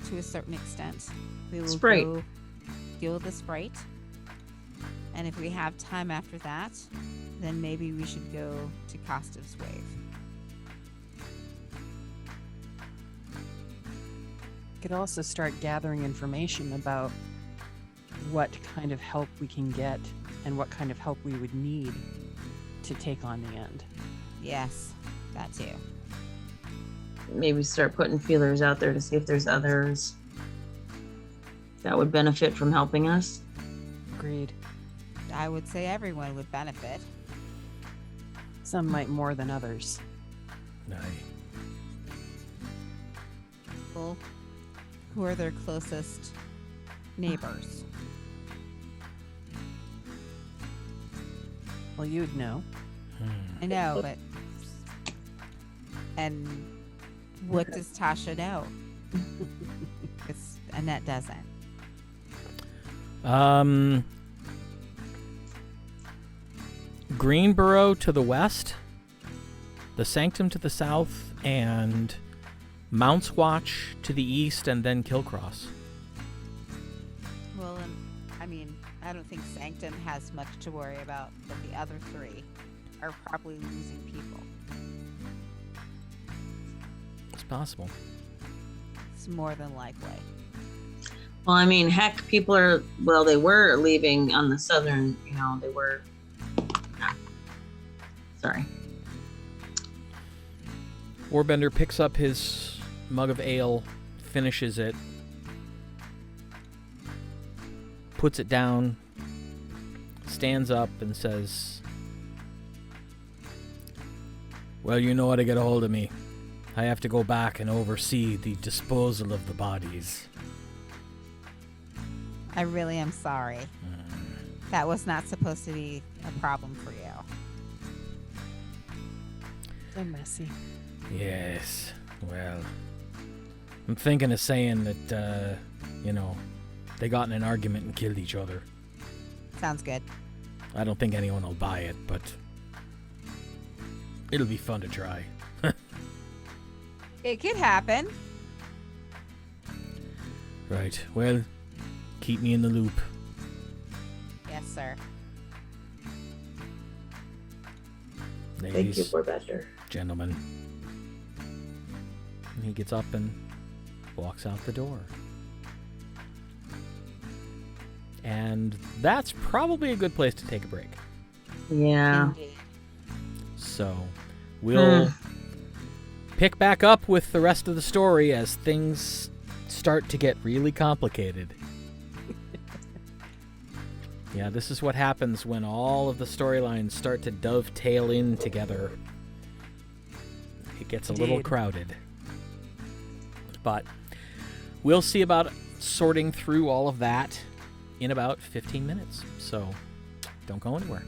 to a certain extent, we will Sprite. go deal with the sprite. And if we have time after that, then maybe we should go to Costiv's Wave. Could also start gathering information about what kind of help we can get and what kind of help we would need to take on the end. Yes, that too. Maybe start putting feelers out there to see if there's others that would benefit from helping us. Agreed. I would say everyone would benefit. Some might more than others. Aye. People who are their closest neighbors. Well, you'd know. I know, but... And what does Tasha know? Because Annette doesn't. Greenboro to the west, the Sanctum to the south, and Mount's Watch to the east, and then Kilcross. Well, I mean, I don't think Sanctum has much to worry about, but the other three are probably losing people. It's possible. It's more than likely. Well, I mean, heck, people are, well, they were leaving on the southern, they were. Sorry. Warbender picks up his mug of ale, finishes it, puts it down, stands up and says, "Well, you know how to get a hold of me. I have to go back and oversee the disposal of the bodies." I really am sorry. That was not supposed to be a problem for you. So messy. Yes, well, I'm thinking of saying that, they got in an argument and killed each other. Sounds good. I don't think anyone will buy it, but it'll be fun to try. It could happen. Right, well, keep me in the loop. Yes, sir. Thank Ladies, you, Warbender. gentlemen. And he gets up and walks out the door. And that's probably a good place to take a break. Yeah. Indeed. So we'll pick back up with the rest of the story as things start to get really complicated. Yeah, this is what happens when all of the storylines start to dovetail in together. It gets a little Indeed. crowded. But we'll see about sorting through all of that in about 15 minutes. So don't go anywhere.